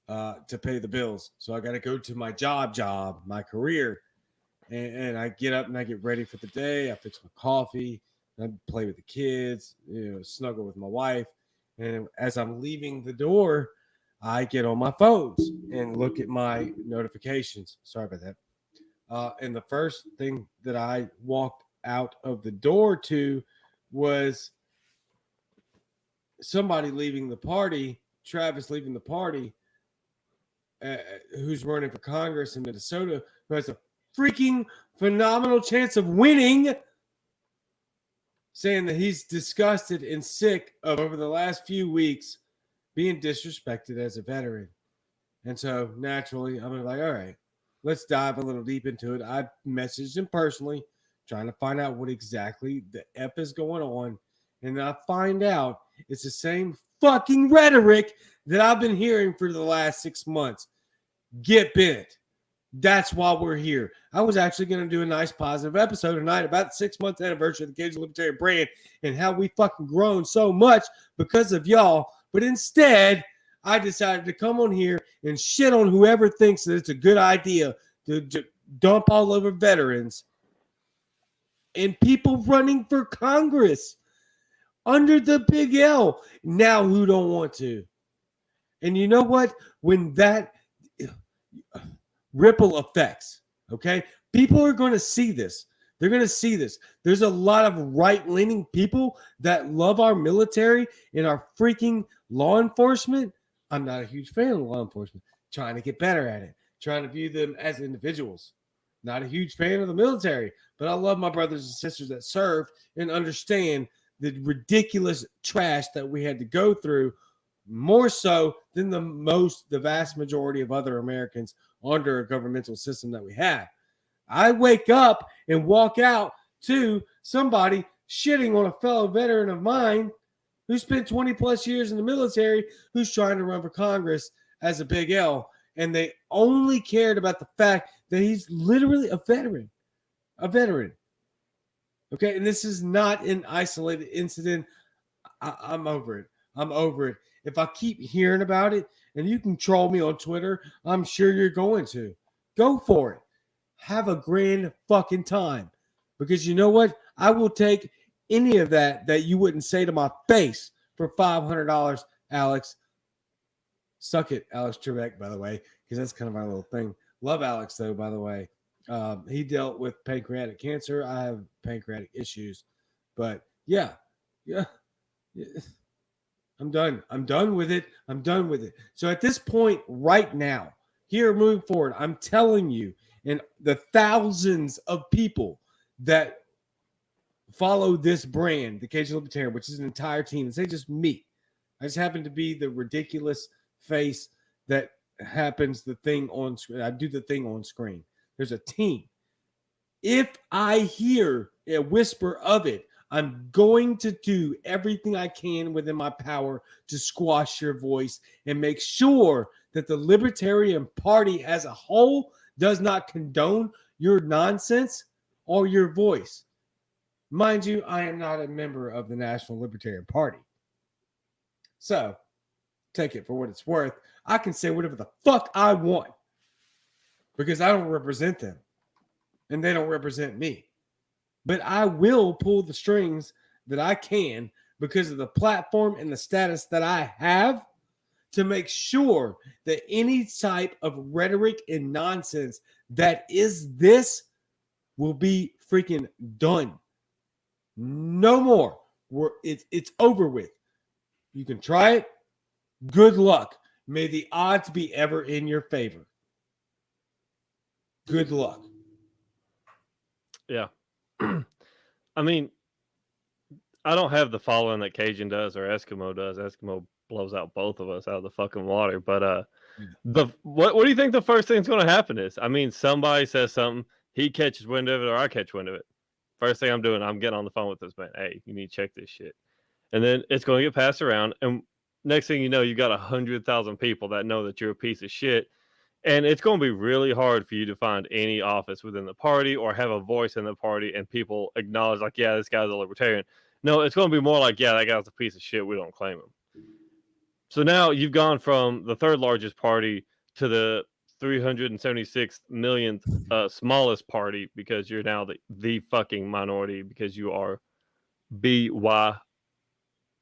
to pay the bills. So I got to go to my job, my career, and I get up and I get ready for the day. I fix my coffee. I play with the kids, snuggle with my wife. And as I'm leaving the door, I get on my phones and look at my notifications. Sorry about that. And the first thing that I walked out of the door to was somebody leaving the party, Travis leaving the party, who's running for Congress in Minnesota, who has a freaking phenomenal chance of winning, saying that he's disgusted and sick of over the last few weeks being disrespected as a veteran. And so naturally, I'm like, all right, let's dive a little deep into it. I messaged him personally, trying to find out what exactly the F is going on. And I find out it's the same fucking rhetoric that I've been hearing for the last 6 months. Get bent. That's why we're here. I was actually going to do a nice positive episode tonight about the 6 month anniversary of the Cajun Libertarian brand and how we fucking grown so much because of y'all. But instead, I decided to come on here and shit on whoever thinks that it's a good idea to dump all over veterans and people running for Congress under the big L. Now who don't want to? And you know what? When that... ripple effects. Okay, people are going to see this. They're going to see this. There's a lot of right-leaning people that love our military and our freaking law enforcement. I'm not a huge fan of law enforcement. Trying to get better at it. Trying to view them as individuals. Not a huge fan of the military, but I love my brothers and sisters that serve and understand the ridiculous trash that we had to go through, more so than the vast majority of other Americans under a governmental system that we have. I wake up and walk out to somebody shitting on a fellow veteran of mine who spent 20 plus years in the military, who's trying to run for Congress as a big L. And they only cared about the fact that he's literally a veteran. A veteran. Okay, and this is not an isolated incident. I'm over it. I'm over it. If I keep hearing about it, and you can troll me on Twitter, I'm sure you're going to. Go for it. Have a grand fucking time. Because you know what? I will take any of that you wouldn't say to my face for $500, Alex. Suck it, Alex Trebek, by the way, because that's kind of my little thing. Love Alex, though, by the way. He dealt with pancreatic cancer. I have pancreatic issues. But, yeah. I'm done. I'm done with it. I'm done with it. So at this point right now, here moving forward, I'm telling you, and the thousands of people that follow this brand, the Cajun Libertarian, which is an entire team, it's not just me. I just happen to be the ridiculous face that happens the thing on screen. I do the thing on screen. There's a team. If I hear a whisper of it, I'm going to do everything I can within my power to squash your voice and make sure that the Libertarian Party as a whole does not condone your nonsense or your voice. Mind you, I am not a member of the National Libertarian Party. So, take it for what it's worth. I can say whatever the fuck I want because I don't represent them and they don't represent me. But I will pull the strings that I can because of the platform and the status that I have to make sure that any type of rhetoric and nonsense that is this will be freaking done. No more. It's over with. You can try it. Good luck. May the odds be ever in your favor. Good luck. Yeah. I mean, I don't have the following that Cajun does or Eskimo does. Eskimo blows out both of us out of the fucking water. But what do you think the first thing's going to happen is? I mean, somebody says something, he catches wind of it, or I catch wind of it. First thing I'm doing, I'm getting on the phone with this man. Hey, you need to check this shit. And then it's going to get passed around. And next thing you know, you got 100,000 people that know that you're a piece of shit. And it's going to be really hard for you to find any office within the party or have a voice in the party and people acknowledge, like, yeah, this guy's a libertarian. No, it's going to be more like, yeah, that guy's a piece of shit. We don't claim him. So now you've gone from the third largest party to the 376 millionth smallest party because you're now the fucking minority because you are BY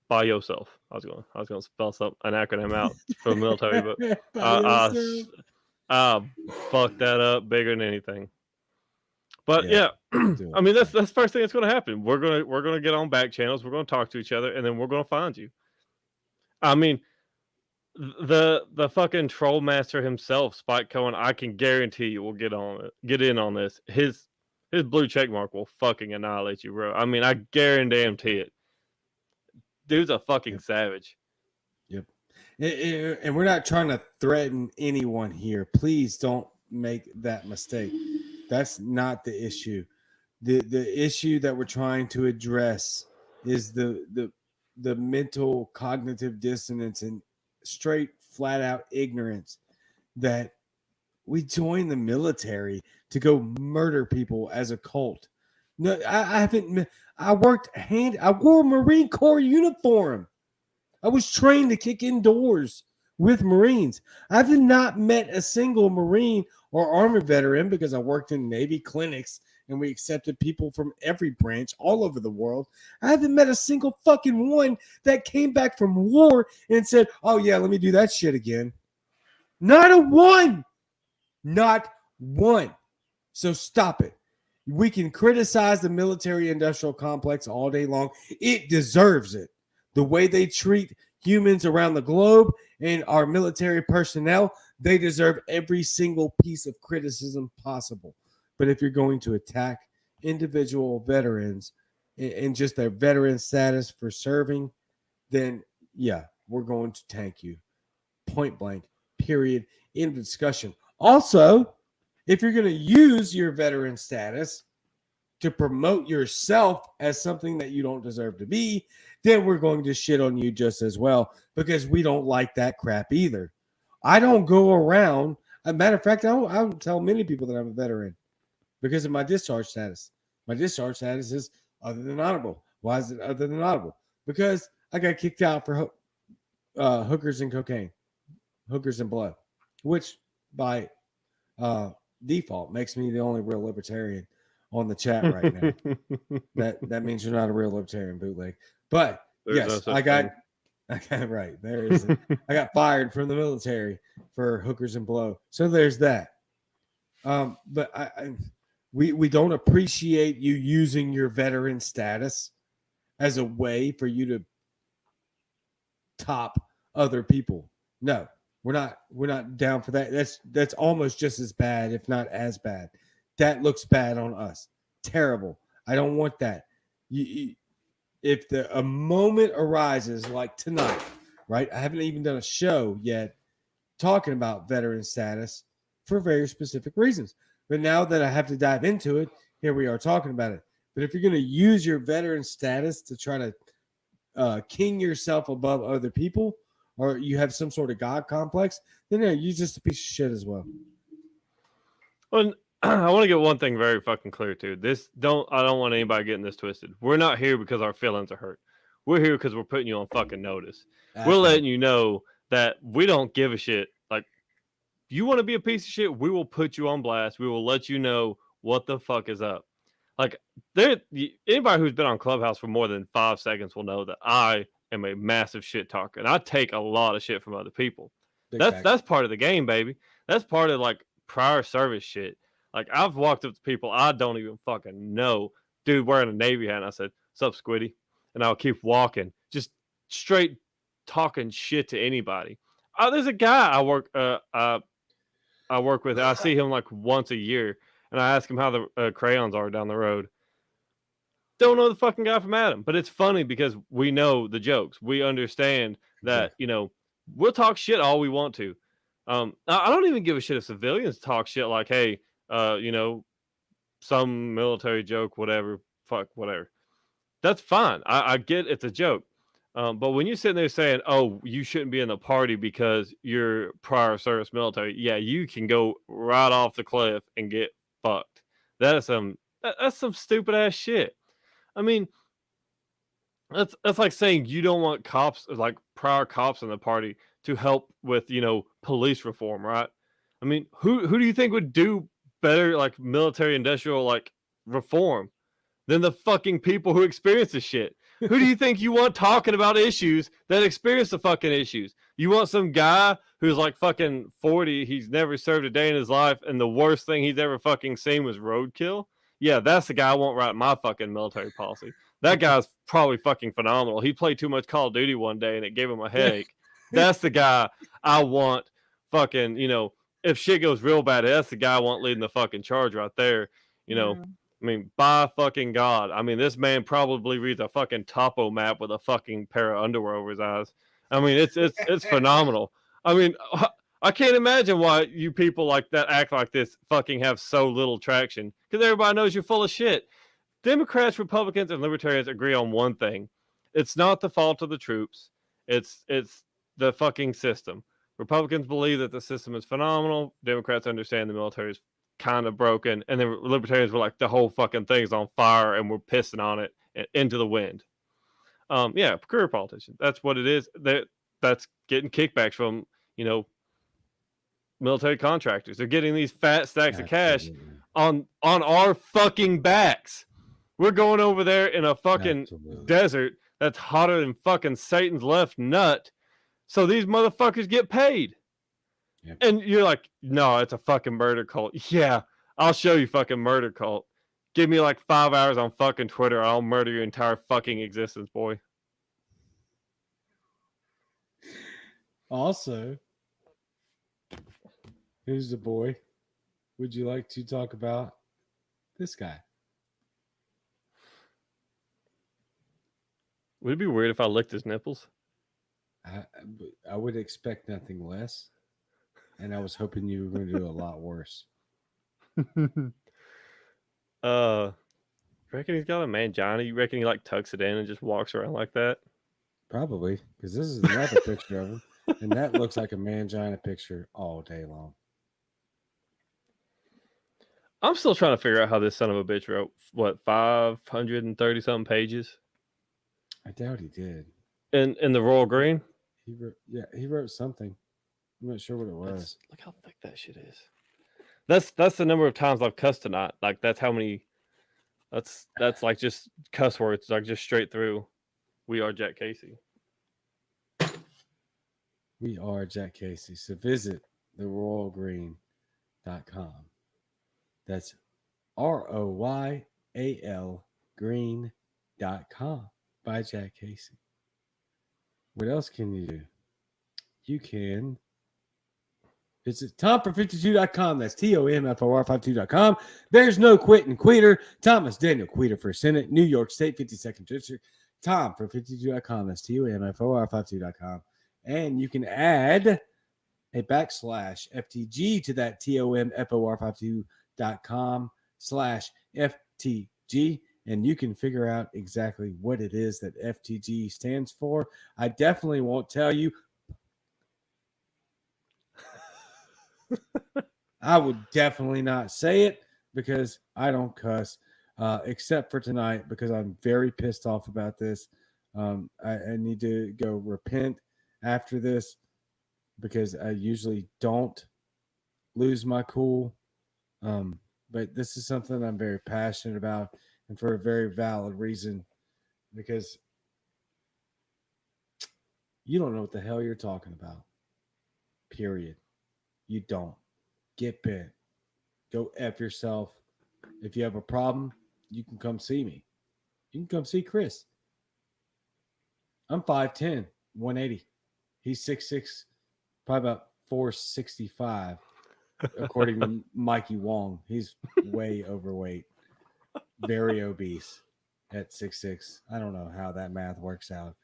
by yourself. I was going to spell an acronym out for the military, but I fucked that up bigger than anything. But yeah, I mean that's the first thing that's going to happen. We're going to get on back channels. We're going to talk to each other, and then we're going to find you. I mean, the fucking troll master himself, Spike Cohen, I can guarantee you will get in on this. His blue check mark will fucking annihilate you, bro. I mean, I guarantee it. Dude's a fucking savage. Yep. And we're not trying to threaten anyone here. Please don't make that mistake. That's not the issue. The issue that we're trying to address is the mental cognitive dissonance and straight flat out ignorance that we join the military to go murder people as a cult. No, I haven't. I wore a Marine Corps uniform. I was trained to kick indoors with Marines. I've not met a single Marine or Army veteran because I worked in Navy clinics and we accepted people from every branch all over the world. I haven't met a single fucking one that came back from war and said, oh yeah, let me do that shit again. Not a one. Not One. So stop it. We can criticize the military-industrial complex all day long. It deserves it. The way they treat humans around the globe and our military personnel, they deserve every single piece of criticism possible. But if you're going to attack individual veterans and just their veteran status for serving, then yeah, we're going to tank you. Point blank, period, end of discussion. Also, if you're going to use your veteran status to promote yourself as something that you don't deserve to be, then we're going to shit on you just as well, because we don't like that crap either. I don't go around. As a matter of fact, I don't tell many people that I'm a veteran because of my discharge status. My discharge status is other than honorable. Why is it other than honorable? Because I got kicked out for hookers and cocaine, hookers and blood, which by default makes me the only real libertarian on the chat right now. that means you're not a real libertarian, Bootleg. But yes, I got right. There is. I got fired from the military for hookers and blow. So there's that. But we don't appreciate you using your veteran status as a way for you to top other people. No, we're not down for that. That's almost just as bad, if not as bad. That looks bad on us. Terrible. I don't want that. If a moment arises like tonight, right? I haven't even done a show yet talking about veteran status for very specific reasons. But now that I have to dive into it, here we are talking about it. But if you're going to use your veteran status to try to king yourself above other people, or you have some sort of God complex, then yeah, you're just a piece of shit as well. Well, I want to get one thing very fucking clear too. I don't want anybody getting this twisted. We're not here because our feelings are hurt. We're here because we're putting you on fucking notice. We're letting you know that we don't give a shit. Like, you want to be a piece of shit, we will put you on blast. We will let you know what the fuck is up. Like, anybody who's been on Clubhouse for more than 5 seconds will know that I am a massive shit talker, and I take a lot of shit from other people. That's part of the game, baby. That's part of like prior service shit. Like, I've walked up to people I don't even fucking know. Dude wearing a Navy hat, and I said, "Sup, Squiddy?" And I'll keep walking, just straight talking shit to anybody. There's a guy I work with. I see him like once a year, and I ask him how the crayons are down the road. Don't know the fucking guy from Adam, but it's funny because we know the jokes. We understand that, we'll talk shit all we want to. I don't even give a shit if civilians talk shit like, hey, some military joke, whatever, fuck, whatever. That's fine. I get it's a joke. But when you're sitting there saying, oh, you shouldn't be in the party because you're prior service military, yeah, you can go right off the cliff and get fucked. That's some stupid ass shit. I mean, that's like saying you don't want cops, like prior cops in the party, to help with, police reform, right? I mean, who do you think would do better, like military industrial like reform than the fucking people who experience this shit? Who do you think you want talking about issues that experience the fucking issues? You want some guy who's like fucking 40, he's never served a day in his life, and the worst thing he's ever fucking seen was roadkill? Yeah, that's the guy I want write my fucking military policy. That guy's probably fucking phenomenal. He played too much Call of Duty one day and it gave him a headache. That's the guy I want fucking, if shit goes real bad, that's the guy I want leading the fucking charge right there. I mean, by fucking God. I mean, this man probably reads a fucking topo map with a fucking pair of underwear over his eyes. I mean, it's phenomenal. I mean, I can't imagine why you people like that act like this fucking have so little traction, because everybody knows you're full of shit. Democrats, Republicans, and Libertarians agree on one thing. It's not the fault of the troops. It's the fucking system. Republicans believe that the system is phenomenal. Democrats understand the military is kind of broken. And then Libertarians were like, the whole fucking thing's on fire and we're pissing on it into the wind. Yeah, career politician. That's what it is. That's getting kickbacks from, military contractors. They're getting these fat stacks of cash on our fucking backs. We're going over there in a fucking desert that's hotter than fucking Satan's left nut, so these motherfuckers get paid. Yeah. And you're like, no, it's a fucking murder cult. Yeah, I'll show you fucking murder cult. Give me like 5 hours on fucking Twitter. I'll murder your entire fucking existence, boy. Also, who's the boy? Would you like to talk about this guy? Would it be weird if I licked his nipples? I would expect nothing less. And I was hoping you were going to do a lot worse. Reckon he's got a mangina? You reckon he like tucks it in and just walks around like that? Probably, because this is another picture of him. And that looks like a mangina picture all day long. I'm still trying to figure out how this son of a bitch wrote, what, 530 something pages? I doubt he did. In the Royal Green? He wrote something. I'm not sure what it was. Look how thick that shit is. That's the number of times I've cussed tonight. Like that's how many. That's like just cuss words, like just straight through. We are Jack Casey. We are Jack Casey. So visit theroyalgreen.com. That's ROYAL green.com by Jack Casey. What else can you do? You can visit TomFor52.com. That's TOMFOR52.com. There's no quitting Queeter. Thomas Daniel Queeter for Senate, New York State, 52nd District. TomFor52.com. That's TOMFOR52.com. And you can add a /FTG to that TOMFOR52.com/FTG. And you can figure out exactly what it is that FTG stands for. I definitely won't tell you. I would definitely not say it because I don't cuss, except for tonight because I'm very pissed off about this. I need to go repent after this because I usually don't lose my cool. But this is something I'm very passionate about and for a very valid reason because you don't know what the hell you're talking about. Period. You don't. Get bent. Go F yourself. If you have a problem, you can come see me. You can come see Chris. I'm 5'10", 180. He's 6'6", probably about 465, according to Mikey Wong. He's way overweight, very obese at 6'6". I don't know how that math works out.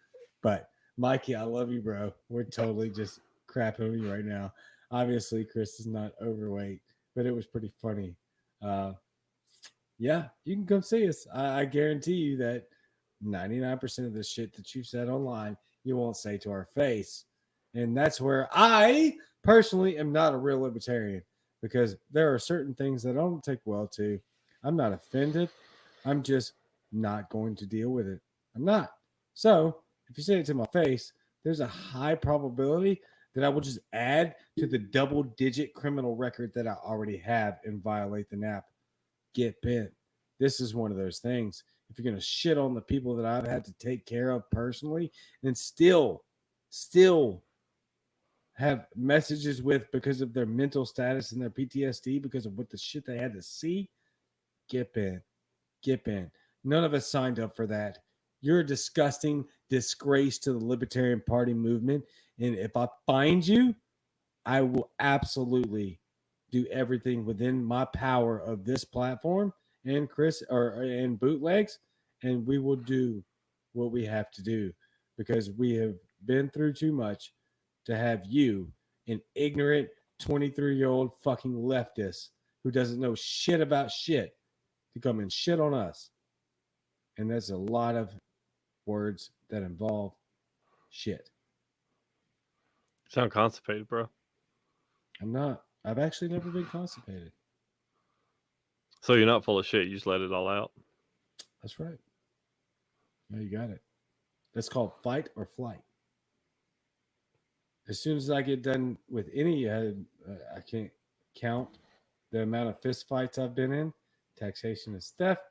But, Mikey, I love you, bro. We're totally just crapping on you right now. Obviously, Chris is not overweight, but it was pretty funny. Yeah, you can come see us. I guarantee you that 99% of the shit that you've said online, you won't say to our face. And that's where I personally am not a real libertarian because there are certain things that I don't take well to. I'm not offended. I'm just not going to deal with it. I'm not. So if you say it to my face, there's a high probability that I will just add to the double-digit criminal record that I already have and violate the NAP. Get bent. This is one of those things. If you're going to shit on the people that I've had to take care of personally and still have messages with because of their mental status and their PTSD because of what the shit they had to see, get bent. Get bent. None of us signed up for that. You're a disgusting disgrace to the Libertarian Party movement. And if I find you, I will absolutely do everything within my power of this platform and Chris and bootlegs, and we will do what we have to do because we have been through too much to have you, an ignorant 23-year-old fucking leftist who doesn't know shit about shit, to come and shit on us. And that's a lot of words that involve shit. Sound constipated, bro. I'm not. I've actually never been constipated. So you're not full of shit. You just let it all out. That's right. No, you got it. That's called fight or flight. As soon as I get done with any, I can't count the amount of fist fights I've been in. Taxation is theft.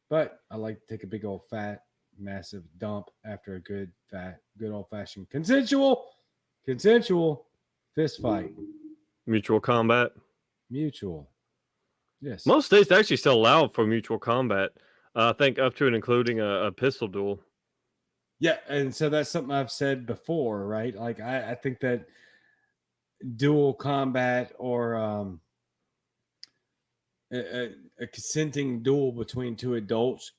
But I like to take a big old fat, massive dump after a good old fashioned consensual fist fight. Mutual combat. Mutual. Yes. Most states actually still allow for mutual combat. I think up to and including a pistol duel. Yeah, and so that's something I've said before, right? Like I think that dual combat or a consenting duel between two adults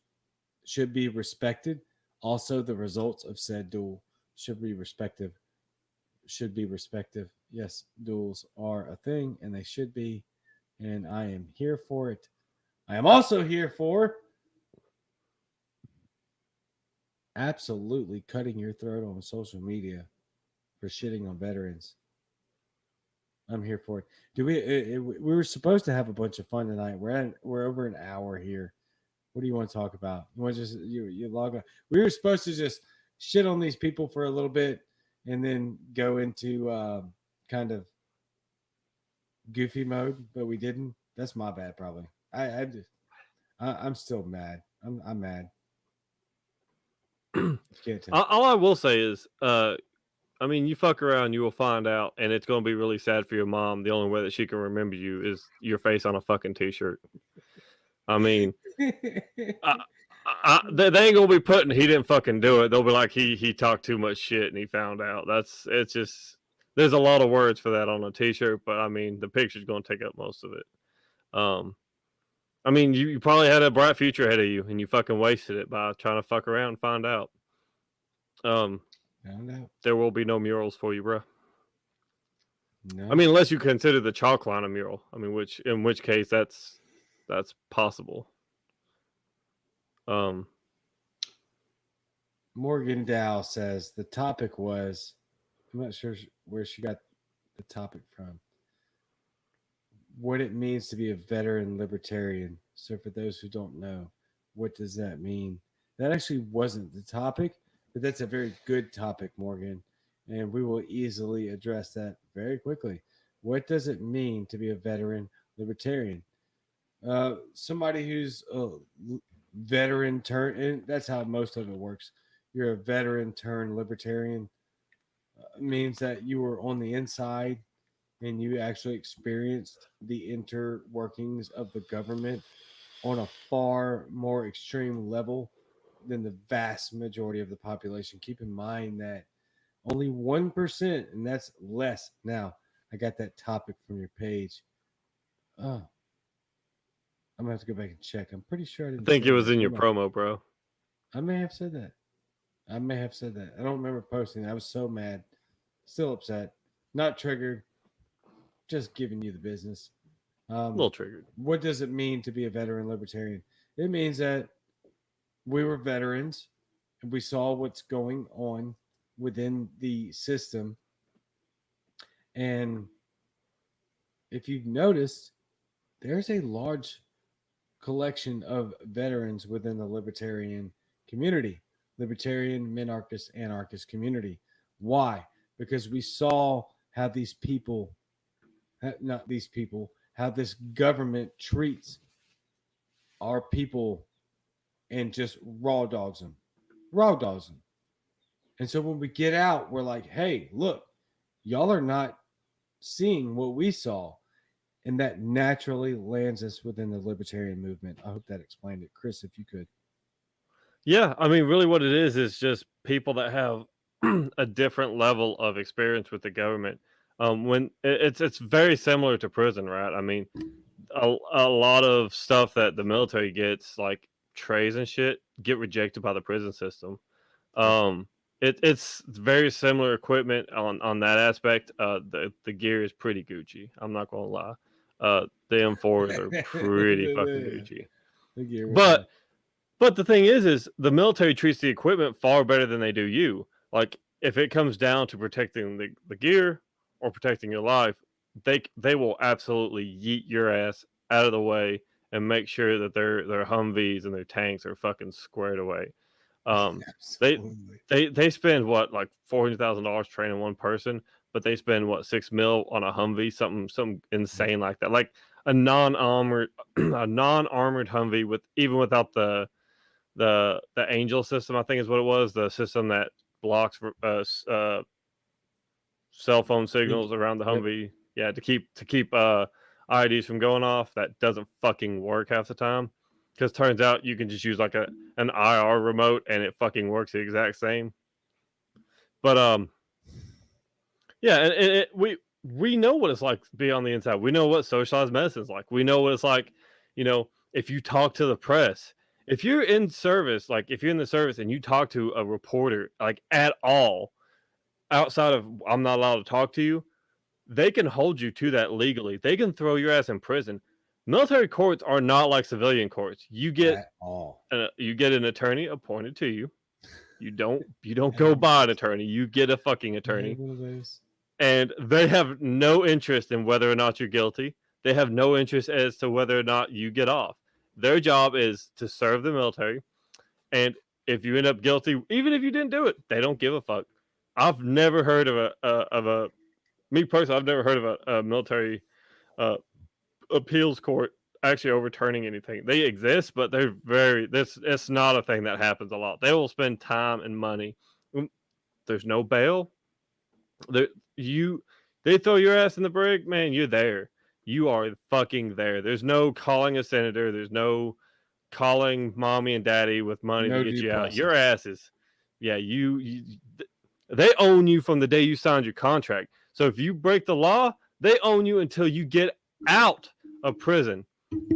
should be respected. Also, the results of said duel should be respective. Should be respective. Yes, duels are a thing, and they should be, and I am here for it. I am also here for absolutely cutting your throat on social media for shitting on veterans. I'm here for it. Do we were supposed to have a bunch of fun tonight. We're over an hour here. What do you want to talk about? You want to just you log on? We were supposed to just shit on these people for a little bit and then go into kind of goofy mode, but we didn't. That's my bad, probably. I'm still mad. I'm mad. Can't tell. All I will say is, I mean, you fuck around, you will find out, and it's going to be really sad for your mom. The only way that she can remember you is your face on a fucking t-shirt. I mean, they ain't gonna be putting he didn't fucking do it. They'll be like he talked too much shit and he found out. It's just there's a lot of words for that on a t-shirt, but I mean the picture's gonna take up most of it. I mean you probably had a bright future ahead of you and you fucking wasted it by trying to fuck around and find out. Found out. There will be no murals for you, bro. No. I mean, unless you consider the chalk line a mural. I mean, in which case that's possible. Morgan Dow says the topic was, I'm not sure where she got the topic from, what it means to be a veteran libertarian. So for those who don't know, what does that mean? That actually wasn't the topic, but that's a very good topic, Morgan. And we will easily address that very quickly. What does it mean to be a veteran libertarian? Somebody who's a veteran turn, and that's how most of it works. You're a veteran turned libertarian. Means that you were on the inside and you actually experienced the inner workings of the government on a far more extreme level than the vast majority of the population. Keep in mind that only 1%, and that's less. Now, I got that topic from your page. Oh, I'm gonna have to go back and check. I'm pretty sure I didn't. I think it was in your promo, bro. I may have said that. I don't remember posting that. I was so mad. Still upset. Not triggered. Just giving you the business. A little triggered. What does it mean to be a veteran libertarian? It means that we were veterans and we saw what's going on within the system. And if you've noticed, there's a large collection of veterans within the libertarian community, libertarian, minarchist, anarchist community. Why? Because we saw how these people, not these people, how this government treats our people and just raw dogs them. And so when we get out, we're like, hey, look, y'all are not seeing what we saw. And that naturally lands us within the libertarian movement. I hope that explained it. Chris, if you could. Yeah, I mean, really what it is just people that have a different level of experience with the government. When it's very similar to prison, right? I mean, a lot of stuff that the military gets, like trays and shit, get rejected by the prison system. It's very similar equipment on that aspect. The gear is pretty Gucci. I'm not gonna lie. The M4s are pretty fucking Gucci. But the thing is the military treats the equipment far better than they do you. Like if it comes down to protecting the gear or protecting your life, they will absolutely yeet your ass out of the way and make sure that their Humvees and their tanks are fucking squared away. They spend what, like $400,000 training one person, but they spend what, $6 million on a Humvee, something insane like that. Like a non-armored Humvee without the Angel system, I think is what it was, the system that blocks cell phone signals around the Humvee. Yeah, to keep IEDs from going off. That doesn't fucking work half the time. Because turns out you can just use like an IR remote and it fucking works the exact same. But yeah, and we know what it's like to be on the inside. We know what socialized medicine is like. We know what it's like, if you talk to the press. If you're in service, like if you're in the service and you talk to a reporter, like at all, outside of I'm not allowed to talk to you, they can hold you to that legally. They can throw your ass in prison. Military courts are not like civilian courts. You get an attorney appointed to you. You don't go buy an attorney. You get a fucking attorney. And they have no interest in whether or not you're guilty. They have no interest as to whether or not you get off. Their job is to serve the military. And if you end up guilty, even if you didn't do it, they don't give a fuck. I've never heard of me personally, I've never heard of a military appeals court actually overturning anything. They exist, but they're it's not a thing that happens a lot. They will spend time and money. There's no bail. They throw your ass in the brig, man, you're there. You are fucking there. There's no calling a senator. There's no calling mommy and daddy with money to get you out. Your ass is, yeah, they own you from the day you signed your contract. So if you break the law, they own you until you get out of prison.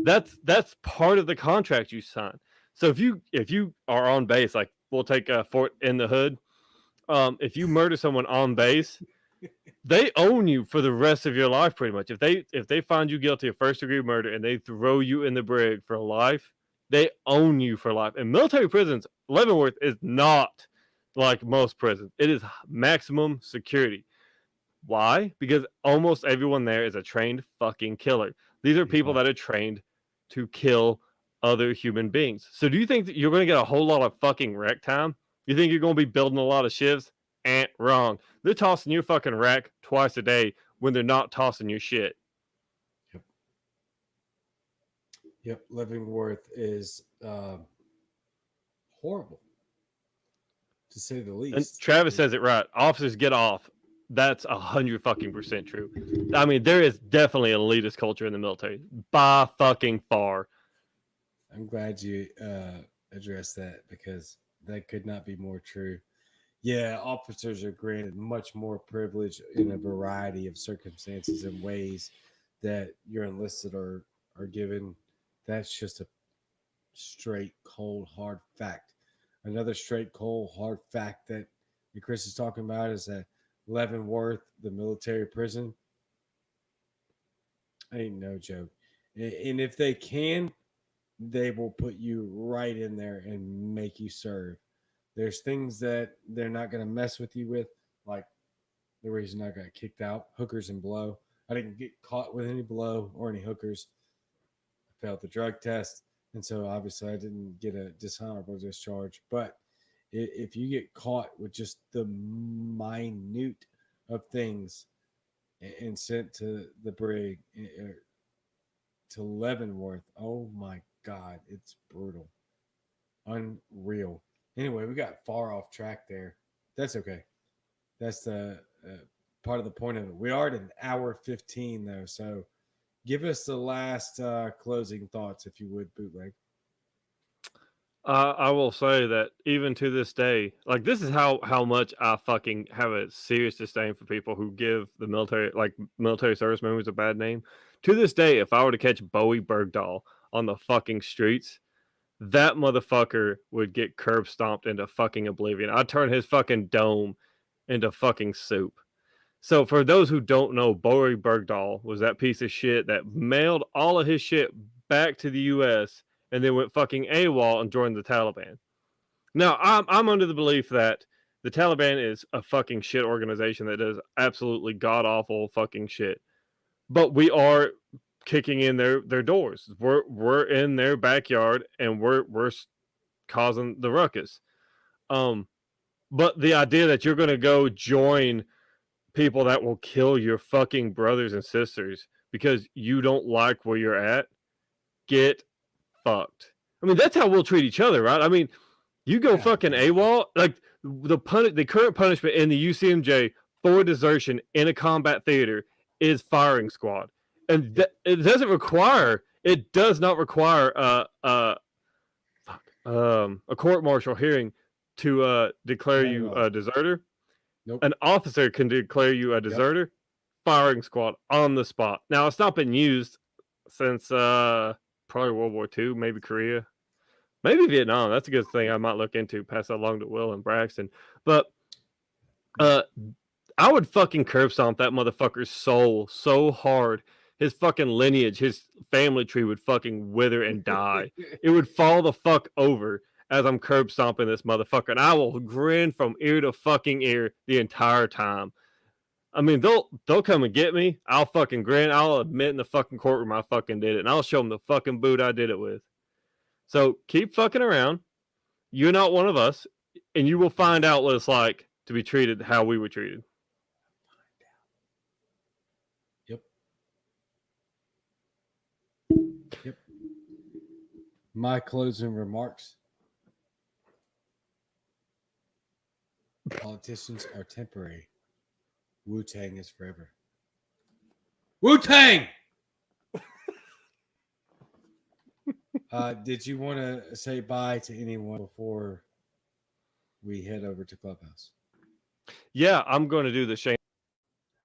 That's part of the contract you sign. So if you are on base, like we'll take Fort in the Hood, if you murder someone on base, they own you for the rest of your life, pretty much. If they find you guilty of first-degree murder and they throw you in the brig for life, they own you for life. And military prisons, Leavenworth is not like most prisons. It is maximum security. Why? Because almost everyone there is a trained fucking killer. These are people that are trained to kill other human beings. So do you think that you're going to get a whole lot of fucking rec time? You think you're going to be building a lot of shifts? Wrong. They're tossing your fucking rack twice a day when they're not tossing your shit. Yep. Leavenworth is horrible, to say the least. And Travis says it right. Officers get off. That's 100% true. I mean, there is definitely an elitist culture in the military by fucking far. I'm glad you addressed that, because that could not be more true. Yeah, officers are granted much more privilege in a variety of circumstances and ways that your enlisted are given. That's just a straight, cold, hard fact. Another straight, cold, hard fact that Chris is talking about is that Leavenworth, the military prison, ain't no joke. And if they can, they will put you right in there and make you serve. There's things that they're not going to mess with you with, like the reason I got kicked out, hookers and blow. I didn't get caught with any blow or any hookers. I failed the drug test, and so obviously I didn't get a dishonorable discharge. But if you get caught with just the minute of things and sent to the brig, to Leavenworth, oh my God, it's brutal. Unreal. Anyway, we got far off track there. That's okay. That's the part of the point of it. We are at an hour 15, though. So give us the last closing thoughts, if you would, Bootleg. I will say that even to this day, like, this is how much I fucking have a serious disdain for people who give the military, like military service members, a bad name. To this day, if I were to catch Bowie Bergdahl on the fucking streets, that motherfucker would get curb stomped into fucking oblivion. I'd turn his fucking dome into fucking soup. So for those who don't know, Bowie Bergdahl was that piece of shit that mailed all of his shit back to the U.S. and then went fucking AWOL and joined the Taliban. Now, I'm under the belief that the Taliban is a fucking shit organization that does absolutely god-awful fucking shit. But we are kicking in their doors. We're in their backyard and we're causing the ruckus. But the idea that you're going to go join people that will kill your fucking brothers and sisters because you don't like where you're at, get fucked. I mean, that's how we'll treat each other, right? I mean, you go fucking AWOL, like the current punishment in the UCMJ for desertion in a combat theater is firing squad, and it does not require a court martial hearing to declare you a deserter. Nope. An officer can declare you a deserter. Yep. Firing squad on the spot. Now, it's not been used since probably World War II, maybe Korea, maybe Vietnam. That's a good thing I might look into. Pass that along to Will and Braxton. But I would fucking curb stomp that motherfucker's soul so hard. His fucking lineage, his family tree would fucking wither and die. It would fall the fuck over as I'm curb stomping this motherfucker. And I will grin from ear to fucking ear the entire time. I mean, they'll come and get me. I'll fucking grin. I'll admit in the fucking courtroom I fucking did it. And I'll show them the fucking boot I did it with. So keep fucking around. You're not one of us. And you will find out what it's like to be treated how we were treated. Yep. My closing remarks. Politicians are temporary. Wu-Tang is forever. Wu-Tang! Did you want to say bye to anyone before we head over to Clubhouse? Yeah, I'm going to do the Shane.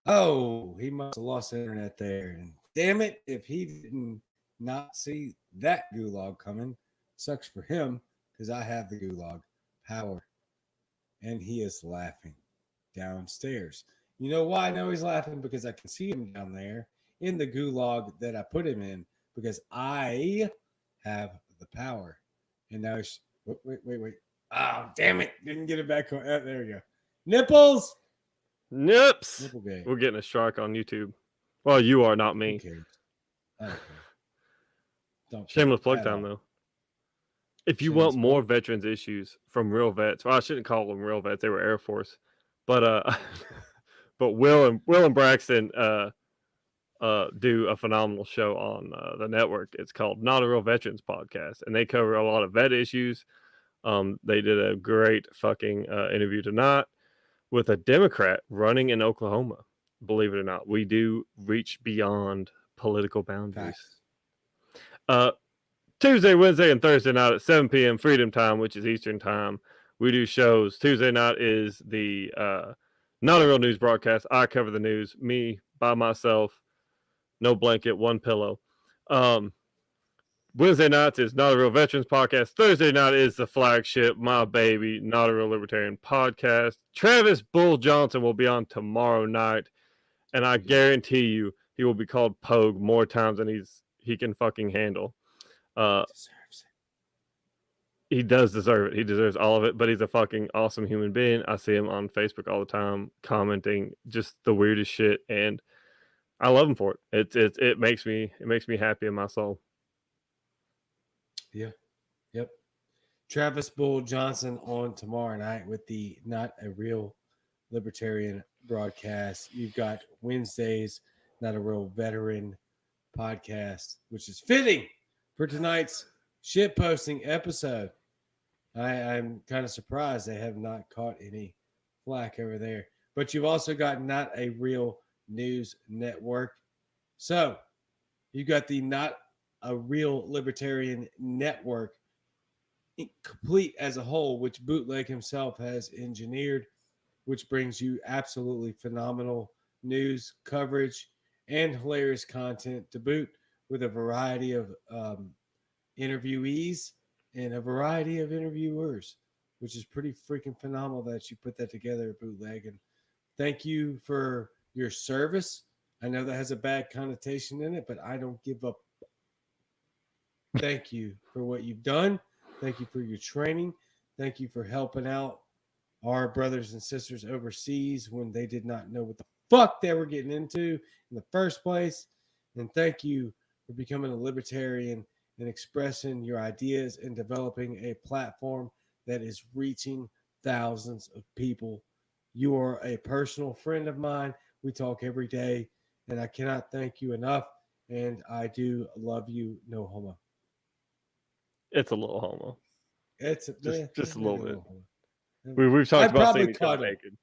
Oh, he must have lost the internet there. And damn it, if he didn't not see that gulag coming, sucks for him because I have the gulag power. And he is laughing downstairs. You know why I know he's laughing? Because I can see him down there in the gulag that I put him in because I have the power. And now he's... Wait. Oh, damn it. Didn't get it back on. There we go. Nipples! Nips! Nipplegate. We're getting a strike on YouTube. Well, you are, not me. Okay. Shameless plug time, though. If you want more veterans issues from real vets, well, I shouldn't call them real vets. They were Air Force. But Will and Braxton do a phenomenal show on the network. It's called Not a Real Veterans Podcast, and they cover a lot of vet issues. They did a great fucking interview tonight with a Democrat running in Oklahoma. Believe it or not, we do reach beyond political boundaries. Tuesday, Wednesday, and Thursday night at 7 p.m. Freedom Time, which is Eastern Time. We do shows. Tuesday night is the Not a Real News broadcast. I cover the news, me by myself, no blanket, one pillow. Wednesday nights is Not a Real Veterans Podcast. Thursday night is the flagship, my baby, Not a Real Libertarian Podcast. Travis Bull Johnson will be on tomorrow night, and I guarantee you he will be called Pogue more times than he can fucking handle. He does deserve it. He deserves all of it, but he's a fucking awesome human being. I see him on Facebook all the time commenting just the weirdest shit, and I love him for it. It makes me happy in my soul. Yeah. Yep. Travis Bull Johnson on tomorrow night with the Not a Real Libertarian broadcast. You've got Wednesdays, Not a Real Veteran podcast, which is fitting for tonight's shit posting episode. I'm kind of surprised they have not caught any flack over there. But you've also got Not a Real News Network. So you've got the Not a Real Libertarian Network complete as a whole, which Bootleg himself has engineered, which brings you absolutely phenomenal news coverage and hilarious content to boot, with a variety of interviewees and a variety of interviewers, which is pretty freaking phenomenal that you put that together, Bootleg. And thank you for your service. I know that has a bad connotation in it, but I don't give up. Thank you for what you've done. Thank you for your training. Thank you for helping out our brothers and sisters overseas when they did not know what the fuck they were getting into in the first place. And thank you for becoming a libertarian and expressing your ideas and developing a platform that is reaching thousands of people. You are a personal friend of mine. We talk every day, and I cannot thank you enough. And I do love you, no homo. It's a little homo. It's just a little bit. We've talked about seeing each other naked.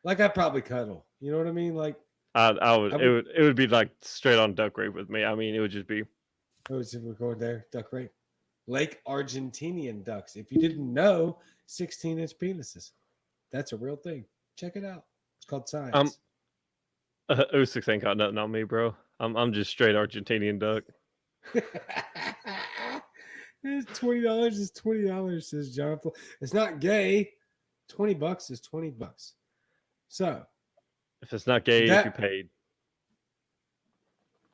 Like I probably cuddle. You know what I mean? Like I would I it would be like straight on duck rape with me. I mean, it would just be was we're going there. Duck rape. Lake Argentinian ducks. If you didn't know, 16-inch penises. That's a real thing. Check it out. It's called I'm science. 06 ain't got nothing on me, bro. I'm just straight Argentinian duck. It's $20 is $20, says John. It's not gay. $20 is $20. So If it's not gay, if you that paid.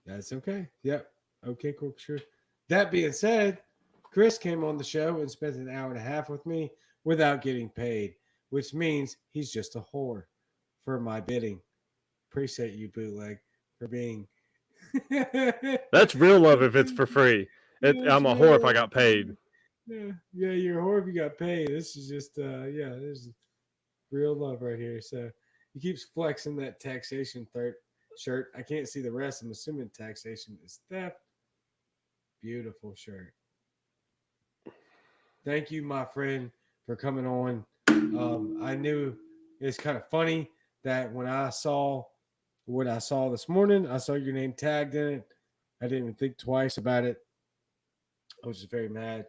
that's okay. Yep. Okay, cool, sure. That being said, Chris came on the show and spent an hour and a half with me without getting paid, which means he's just a whore for my bidding. Appreciate you, Bootleg, for being. That's real love if it's for free. I'm a whore if I got paid. Yeah, you're a whore if you got paid. This is just, this is real love right here. So he keeps flexing that taxation shirt. I can't see the rest. I'm assuming taxation is theft. Beautiful shirt. Thank you, my friend, for coming on. I knew it's kind of funny that when I saw what I saw this morning, I saw your name tagged in it. I didn't even think twice about it. I was just very mad,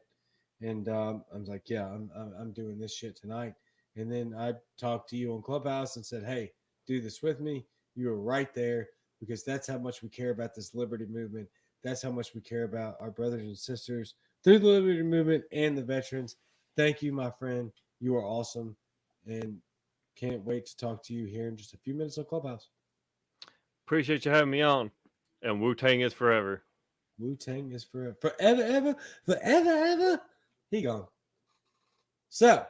and I was like, "Yeah, I'm doing this shit tonight." And then I talked to you on Clubhouse and said, "Hey, do this with me." You were right there because that's how much we care about this liberty movement. That's how much we care about our brothers and sisters through the liberty movement and the veterans. Thank you, my friend. You are awesome, and can't wait to talk to you here in just a few minutes on Clubhouse. Appreciate you having me on. And Wu-Tang is forever. Wu-Tang is forever, forever. He gone. So,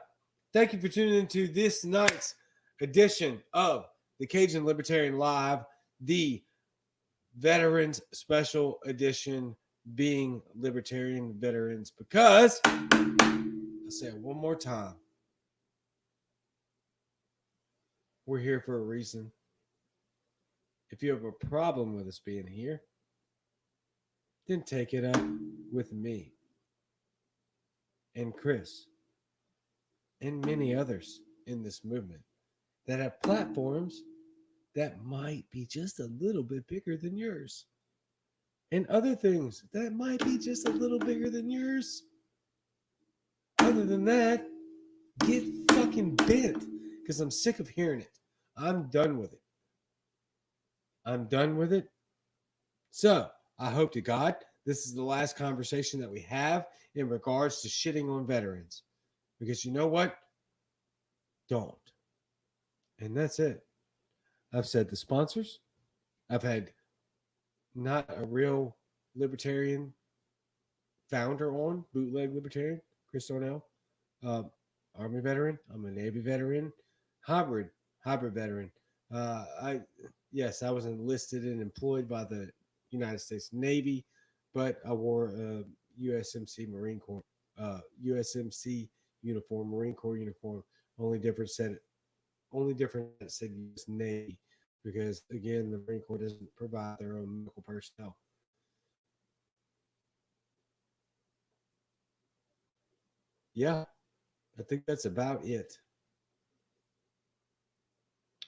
thank you for tuning into this night's edition of the Cajun Libertarian Live, the Veterans Special Edition, being Libertarian veterans, because I'll say it one more time. We're here for a reason. If you have a problem with us being here, then take it up with me and Chris and many others in this movement that have platforms that might be just a little bit bigger than yours, and other things that might be just a little bigger than yours. Other than that, get fucking bent, because I'm sick of hearing it. I'm done with it. So I hope to God this is the last conversation that we have in regards to shitting on veterans, because you know what? Don't. And that's it. I've said the sponsors. I've had not a real libertarian founder on, Bootleg Libertarian, Chris Darnell, Army veteran. I'm a Navy veteran, hybrid veteran. I was enlisted and employed by the United States Navy, but I wore a USMC Marine Corps, USMC uniform, Marine Corps uniform. Only difference said U.S. Navy, because again, the Marine Corps doesn't provide their own medical personnel. Yeah, I think that's about it.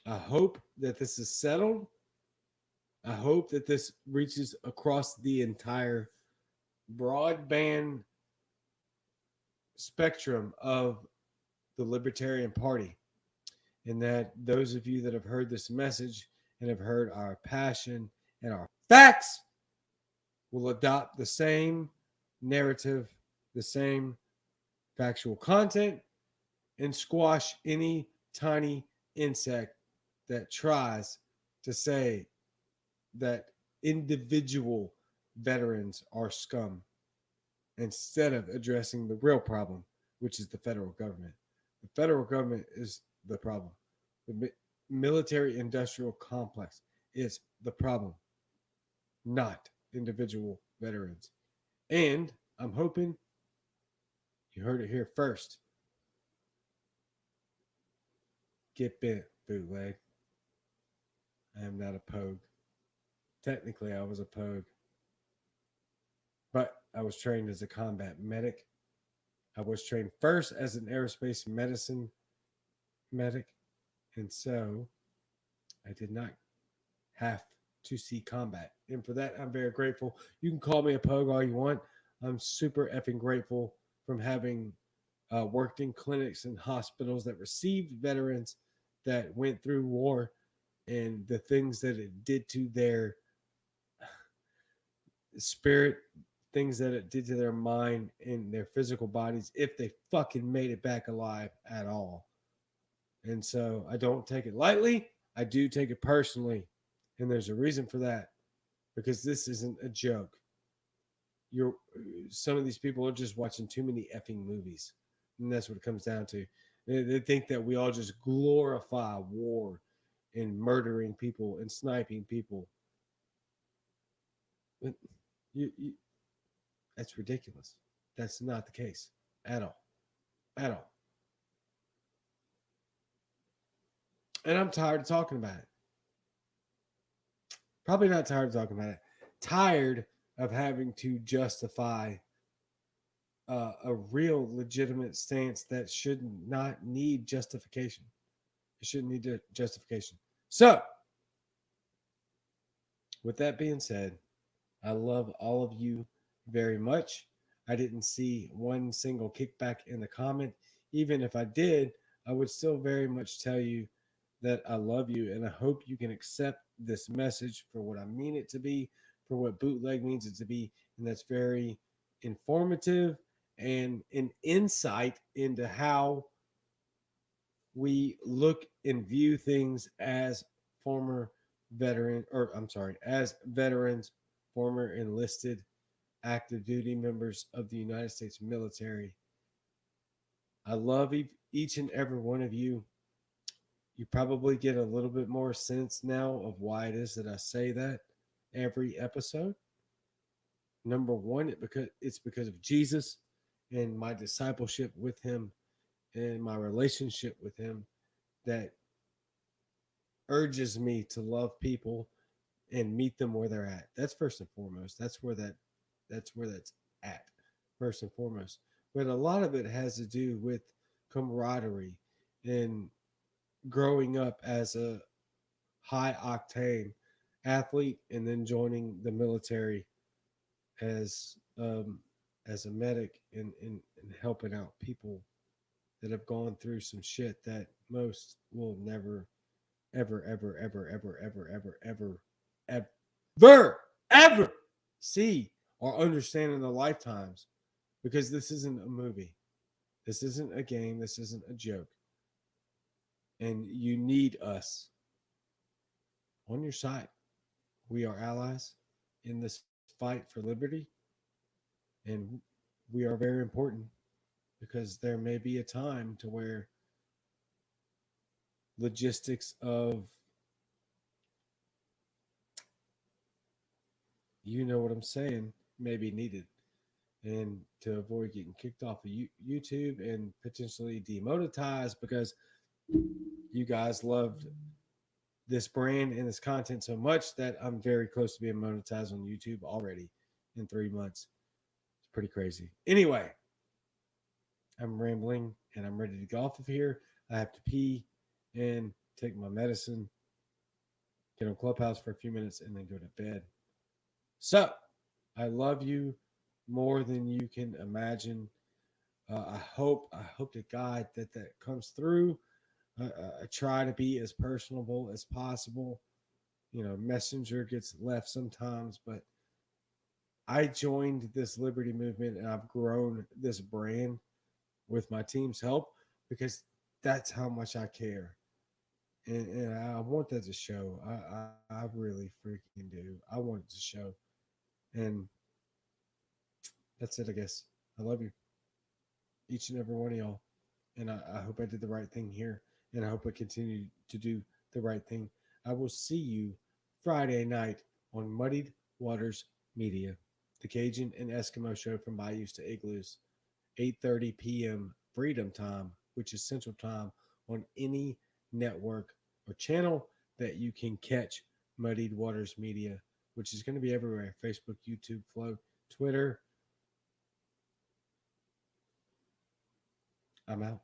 I hope that this is settled. I hope that this reaches across the entire broadband spectrum of the Libertarian Party, and that those of you that have heard this message and have heard our passion and our facts will adopt the same narrative, the same factual content, and squash any tiny insect that tries to say that individual veterans are scum, instead of addressing the real problem, which is the federal government. The federal government is the problem. The military industrial complex is the problem, not individual veterans. And I'm hoping you heard it here first. Get bent, Bootleg. I am not a pogue. Technically, I was a pogue, but I was trained as a combat medic. I was trained first as an aerospace medicine medic, and so I did not have to see combat. And for that, I'm very grateful. You can call me a pogue all you want. I'm super effing grateful from having worked in clinics and hospitals that received veterans that went through war and the things that it did to their spirit, things that it did to their mind and their physical bodies if they fucking made it back alive at all. And so I don't take it lightly. I do take it personally. And there's a reason for that, because this isn't a joke. Some of these people are just watching too many effing movies. And that's what it comes down to. They think that we all just glorify war and murdering people and sniping people. But that's ridiculous. That's not the case at all. At all. And I'm tired of talking about it. Probably not tired of talking about it. Tired of having to justify a real legitimate stance that should not need justification. It shouldn't need justification. So, with that being said, I love all of you very much. I didn't see one single kickback in the comment. Even if I did, I would still very much tell you that I love you, and I hope you can accept this message for what I mean it to be, for what bootleg means it to be, and that's very informative and an insight into how we look and view things as as veterans, former enlisted active duty members of the United States military. I love each and every one of you. You probably get a little bit more sense now of why it is that I say that every episode. Number one, it's because of Jesus and my discipleship with him and my relationship with him that urges me to love people and meet them where they're at. That's first and foremost. That's where that's at, first and foremost. But a lot of it has to do with camaraderie and growing up as a high octane athlete and then joining the military as a medic and helping out people that have gone through some shit that most will never ever see or understand in their lifetimes, because this isn't a movie, this isn't a game, this isn't a joke. And you need us on your side. We are allies in this fight for liberty. And we are very important, because there may be a time to where logistics of, you know what I'm saying, may be needed. And to avoid getting kicked off of YouTube and potentially demonetized because you guys loved this brand and this content so much that I'm very close to being monetized on YouTube already in 3 months. It's pretty crazy. Anyway, I'm rambling and I'm ready to get off of here. I have to pee and take my medicine, get on Clubhouse for a few minutes, and then go to bed. So, I love you more than you can imagine. I hope to God that comes through. I try to be as personable as possible. You know, Messenger gets left sometimes, but I joined this liberty movement and I've grown this brand with my team's help because that's how much I care. And I want that to show. I really freaking do. I want it to show. And that's it, I guess. I love you. Each and every one of y'all. And I hope I did the right thing here. And I hope I continue to do the right thing. I will see you Friday night on Muddied Waters Media, the Cajun and Eskimo show from bayous to igloos, 8:30 p.m. Freedom Time, which is Central Time, on any network or channel that you can catch Muddied Waters Media, which is going to be everywhere: Facebook, YouTube, Flow, Twitter. I'm out.